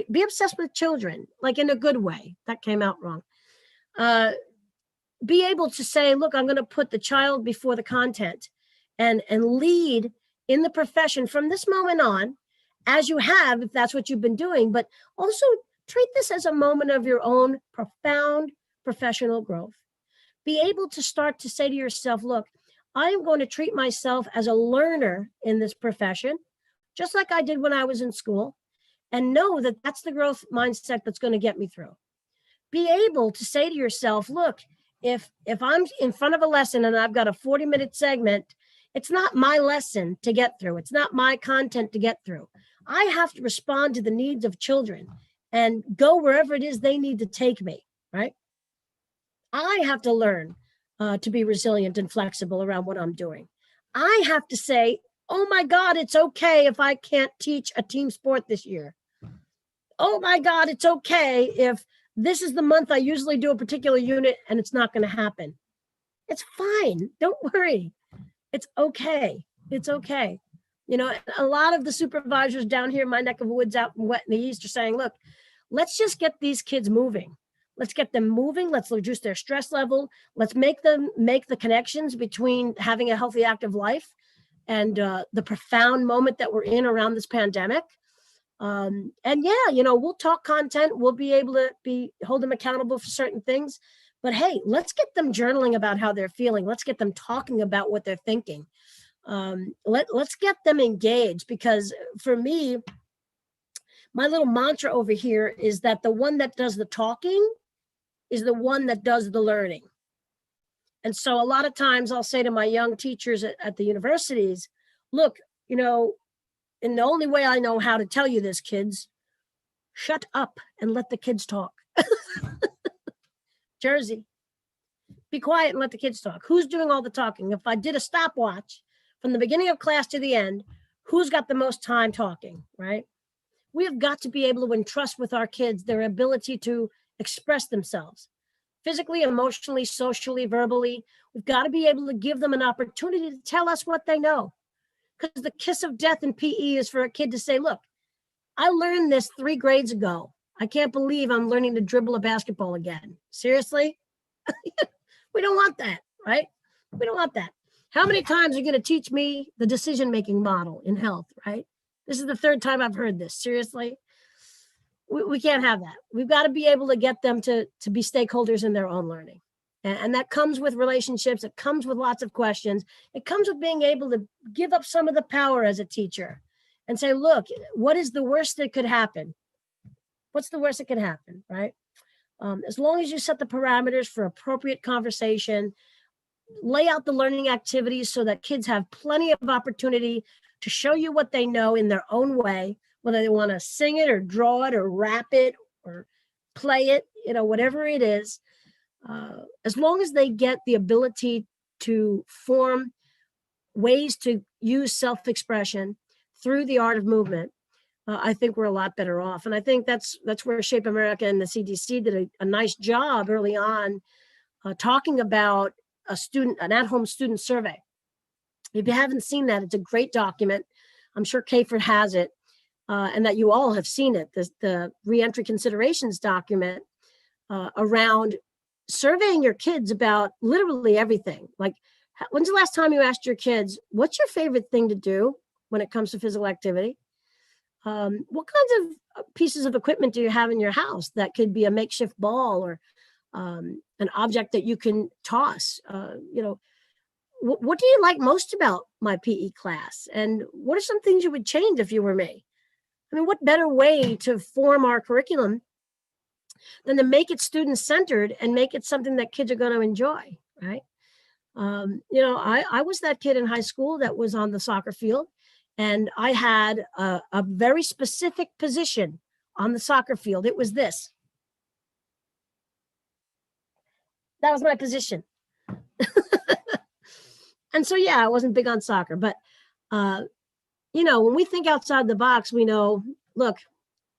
Be obsessed with children, like in a good way. That came out wrong. Be able to say, look, I'm going to put the child before the content and lead in the profession from this moment on, as you have, if that's what you've been doing, but also treat this as a moment of your own profound professional growth. Be able to start to say to yourself, look, I am going to treat myself as a learner in this profession, just like I did when I was in school, and know that that's the growth mindset that's going to get me through. Be able to say to yourself, look, if I'm in front of a lesson and I've got a 40-minute segment, it's not my lesson to get through. It's not my content to get through. I have to respond to the needs of children and go wherever it is they need to take me, right? I have to learn to be resilient and flexible around what I'm doing. I have to say, oh my God, it's okay if I can't teach a team sport this year. Oh my God, it's okay if this is the month I usually do a particular unit and it's not going to happen. It's fine. Don't worry. It's okay. It's okay. You know, a lot of the supervisors down here in my neck of the woods out in the East are saying, look, let's just get these kids moving. Let's get them moving. Let's reduce their stress level. Let's make them make the connections between having a healthy, active life and the profound moment that we're in around this pandemic. And yeah, you know, we'll talk content. We'll be able to hold them accountable for certain things. But hey, let's get them journaling about how they're feeling. Let's get them talking about what they're thinking. Let's get them engaged, because for me, my little mantra over here is that the one that does the talking is the one that does the learning. And so a lot of times I'll say to my young teachers at the universities, look, you know, and the only way I know how to tell you this, kids, shut up and let the kids talk. Jersey, be quiet and let the kids talk. Who's doing all the talking? If I did a stopwatch from the beginning of class to the end, who's got the most time talking, right? We have got to be able to entrust with our kids their ability to express themselves physically, emotionally, socially, verbally. We've got to be able to give them an opportunity to tell us what they know. Because the kiss of death in PE is for a kid to say, look, I learned this 3 grades ago. I can't believe I'm learning to dribble a basketball again. Seriously? We don't want that, right? We don't want that. How many times are you going to teach me the decision-making model in health, right? This is the 3rd time I've heard this. Seriously? We can't have that. We've got to be able to get them to be stakeholders in their own learning. And that comes with relationships. It comes with lots of questions. It comes with being able to give up some of the power as a teacher and say, look, what is the worst that could happen? What's the worst that could happen, right? As long as you set the parameters for appropriate conversation, lay out the learning activities so that kids have plenty of opportunity to show you what they know in their own way, whether they want to sing it or draw it or rap it or play it, you know, whatever it is. As long as they get the ability to form ways to use self-expression through the art of movement, I think we're a lot better off. And I think that's where Shape America and the CDC did a nice job early on talking about an at-home student survey. If you haven't seen that, it's a great document. I'm sure CAHPERD has it, and that you all have seen it, the reentry considerations document around surveying your kids about literally everything. Like, when's the last time you asked your kids, what's your favorite thing to do when it comes to physical activity? What kinds of pieces of equipment do you have in your house that could be a makeshift ball or an object that you can toss? You know, what do you like most about my PE class? And what are some things you would change if you were me? I mean, what better way to form our curriculum than to make it student-centered and make it something that kids are going to enjoy, right? You know, I was that kid in high school that was on the soccer field, and I had a very specific position on the soccer field. It was this. That was my position. And so, yeah, I wasn't big on soccer, but, you know, when we think outside the box, we know, look,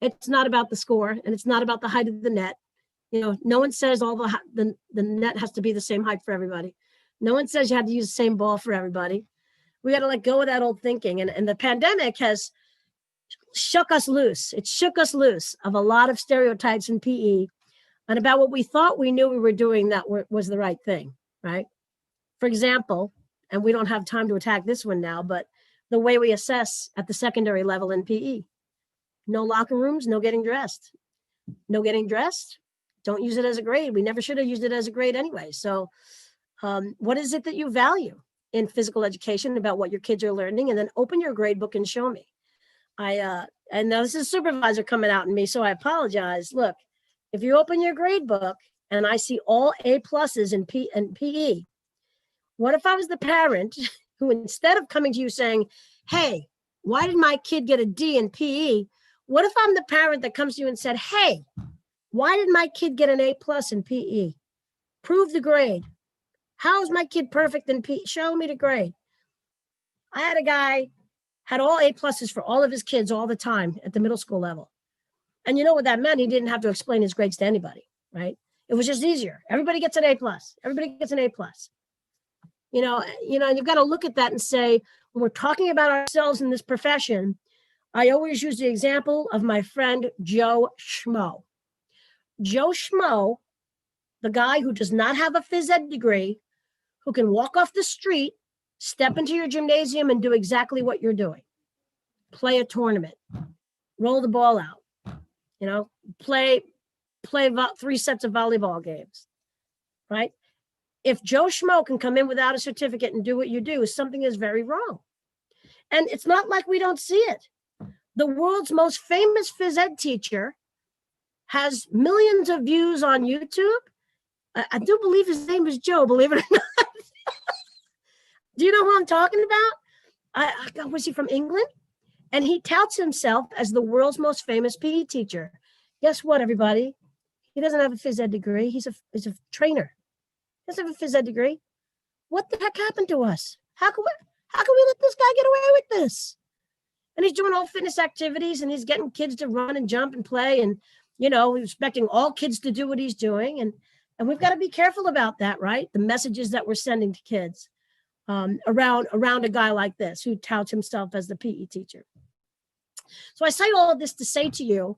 it's not about the score and it's not about the height of the net. You know, no one says the net has to be the same height for everybody. No one says you have to use the same ball for everybody. We got to let go of that old thinking. And the pandemic has shook us loose. It shook us loose of a lot of stereotypes in PE and about what we thought we knew we were doing that was the right thing, right? For example, and we don't have time to attack this one now, but the way we assess at the secondary level in PE. No locker rooms, no getting dressed. No getting dressed, don't use it as a grade. We never should have used it as a grade anyway. So what is it that you value in physical education about what your kids are learning? And then open your grade book and show me. And now this is a supervisor coming out in me, so I apologize. Look, if you open your grade book and I see all A pluses in PE, what if I was the parent who, instead of coming to you saying, hey, why did my kid get a D in PE? What if I'm the parent that comes to you and said, hey, why did my kid get an A plus in PE? Prove the grade. How is my kid perfect in PE? Show me the grade. I had a guy, had all A pluses for all of his kids all the time at the middle school level. And you know what that meant? He didn't have to explain his grades to anybody, right? It was just easier. Everybody gets an A plus. Everybody gets an A plus. You know, and you've got to look at that and say, when we're talking about ourselves in this profession, I always use the example of my friend, Joe Schmo. Joe Schmo, the guy who does not have a phys ed degree, who can walk off the street, step into your gymnasium and do exactly what you're doing. Play a tournament, roll the ball out, you know, play 3 sets of volleyball games, right? If Joe Schmo can come in without a certificate and do what you do, something is very wrong. And it's not like we don't see it. The world's most famous phys ed teacher has millions of views on YouTube I do believe his name is Joe, believe it or not. Do you know who I'm talking about? Was he from England? And he touts himself as the world's most famous PE teacher. Guess what, everybody? He doesn't have a phys ed degree. He's a trainer. He doesn't have a phys ed degree. What the heck happened to us? How can we let this guy get away with this? And he's doing all fitness activities, and he's getting kids to run and jump and play, and expecting all kids to do what he's doing. And we've got to be careful about that, right? The messages that we're sending to kids around a guy like this who touts himself as the PE teacher. So I say all of this to say to you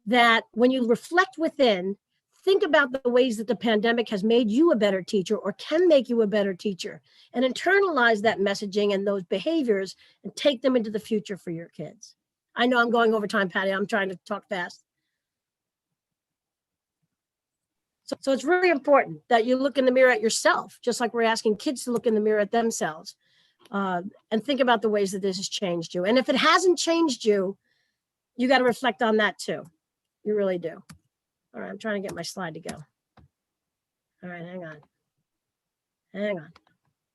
that when you reflect within, think about the ways that the pandemic has made you a better teacher or can make you a better teacher, and internalize that messaging and those behaviors and take them into the future for your kids. I know I'm going over time, Patty. I'm trying to talk fast. So it's really important that you look in the mirror at yourself, just like we're asking kids to look in the mirror at themselves, and think about the ways that this has changed you. And if it hasn't changed you, you got to reflect on that too. You really do. All right, I'm trying to get my slide to go. All right, hang on.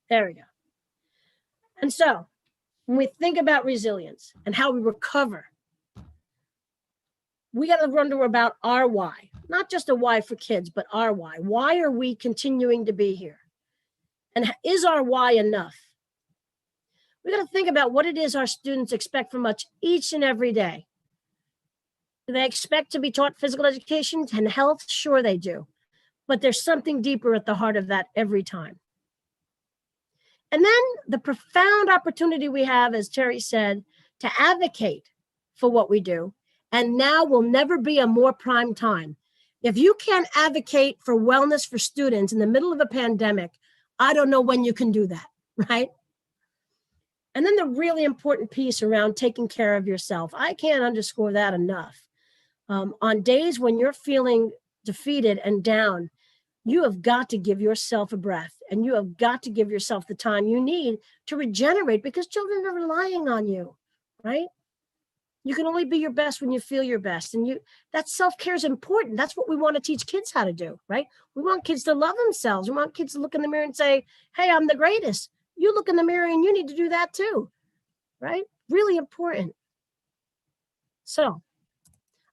There we go. And so when we think about resilience and how we recover, we got to wonder about our why, not just a why for kids, but our why. Why are we continuing to be here? And is our why enough? We got to think about what it is our students expect from us each and every day. Do they expect to be taught physical education and health? Sure they do. But there's something deeper at the heart of that every time. And then the profound opportunity we have, as Terry said, to advocate for what we do. And now will never be a more prime time. If you can't advocate for wellness for students in the middle of a pandemic, I don't know when you can do that, right? And then the really important piece around taking care of yourself. I can't underscore that enough. On days when you're feeling defeated and down, you have got to give yourself a breath, and you have got to give yourself the time you need to regenerate, because children are relying on you, right? You can only be your best when you feel your best. And that self-care is important. That's what we want to teach kids how to do, right? We want kids to love themselves. We want kids to look in the mirror and say, hey, I'm the greatest. You look in the mirror and you need to do that too, right? Really important. So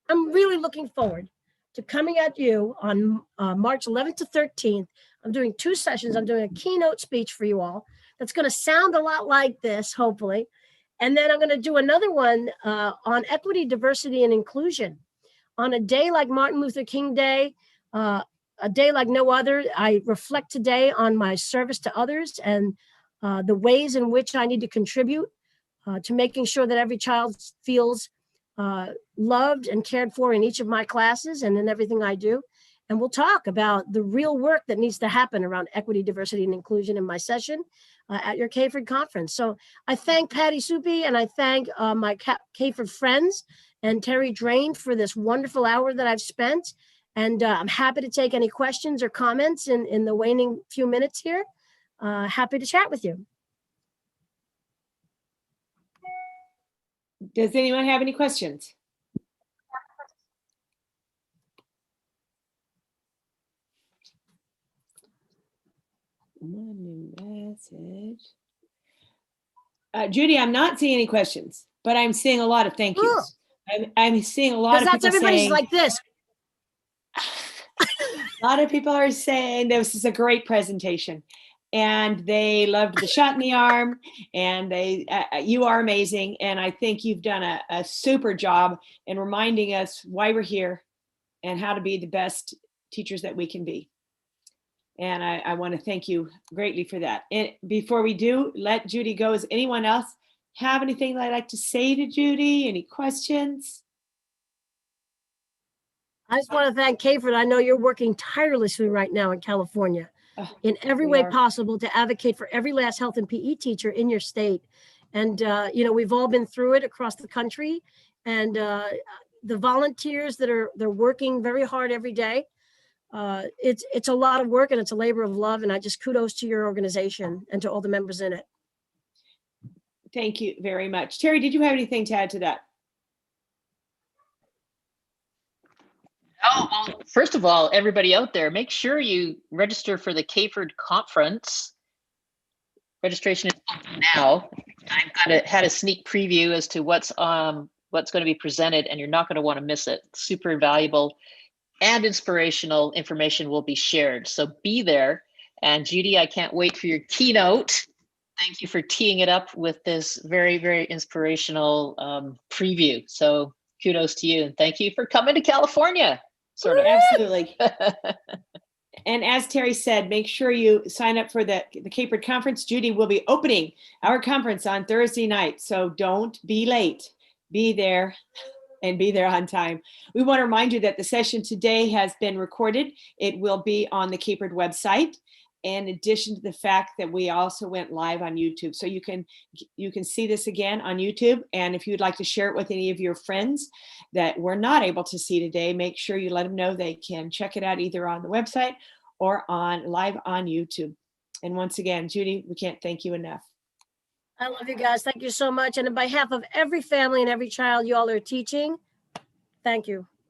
I'm really looking forward to coming at you on March 11th to 13th. I'm doing 2 sessions. I'm doing a keynote speech for you all that's going to sound a lot like this, hopefully. And then I'm going to do another one on equity, diversity, and inclusion. On a day like Martin Luther King Day, a day like no other, I reflect today on my service to others and the ways in which I need to contribute to making sure that every child feels loved and cared for in each of my classes and in everything I do. And we'll talk about the real work that needs to happen around equity, diversity, and inclusion in my session at your CAHPERD conference. So I thank Patty Soupy, and I thank my CAHPERD friends and Terry Drain for this wonderful hour that I've spent. And I'm happy to take any questions or comments in the waning few minutes here. Happy to chat with you. Does anyone have any questions? One new message. Judy, I'm not seeing any questions, but I'm seeing a lot of thank yous. I'm seeing a lot of people everybody's saying, like this. a lot of people are saying this is a great presentation, and they loved the shot in the arm, and you are amazing. And I think you've done a super job in reminding us why we're here and how to be the best teachers that we can be. And I want to thank you greatly for that. And before we do let Judy go, does anyone else have anything they'd like to say to Judy? Any questions? I just want to thank CAHPERD. I know you're working tirelessly right now in California in every way possible to advocate for every last health and PE teacher in your state. And, we've all been through it across the country. And the volunteers they're working very hard every day. It's a lot of work, and it's a labor of love. And I just kudos to your organization and to all the members in it. Thank you very much. Terry, did you have anything to add to that? Oh, well, first of all, everybody out there, make sure you register for the CAHPERD conference. Registration is open now. I've had a sneak preview as to what's going to be presented, and you're not going to want to miss it. Super valuable and inspirational information will be shared. So be there. And Judy, I can't wait for your keynote. Thank you for teeing it up with this very, very inspirational preview. So kudos to you, and thank you for coming to California. Sort of. Absolutely. And as Terry said, make sure you sign up for the CAHPERD conference. Judy will be opening our conference on Thursday night. So don't be late. Be there and be there on time. We want to remind you that the session today has been recorded. It will be on the CAHPERD website, in addition to the fact that we also went live on YouTube. So you can see this again on YouTube. And if you'd like to share it with any of your friends that we're not able to see today, make sure you let them know they can check it out either on the website or live on YouTube. And once again, Judy, we can't thank you enough. I love you guys. Thank you so much. And on behalf of every family and every child you all are teaching, thank you.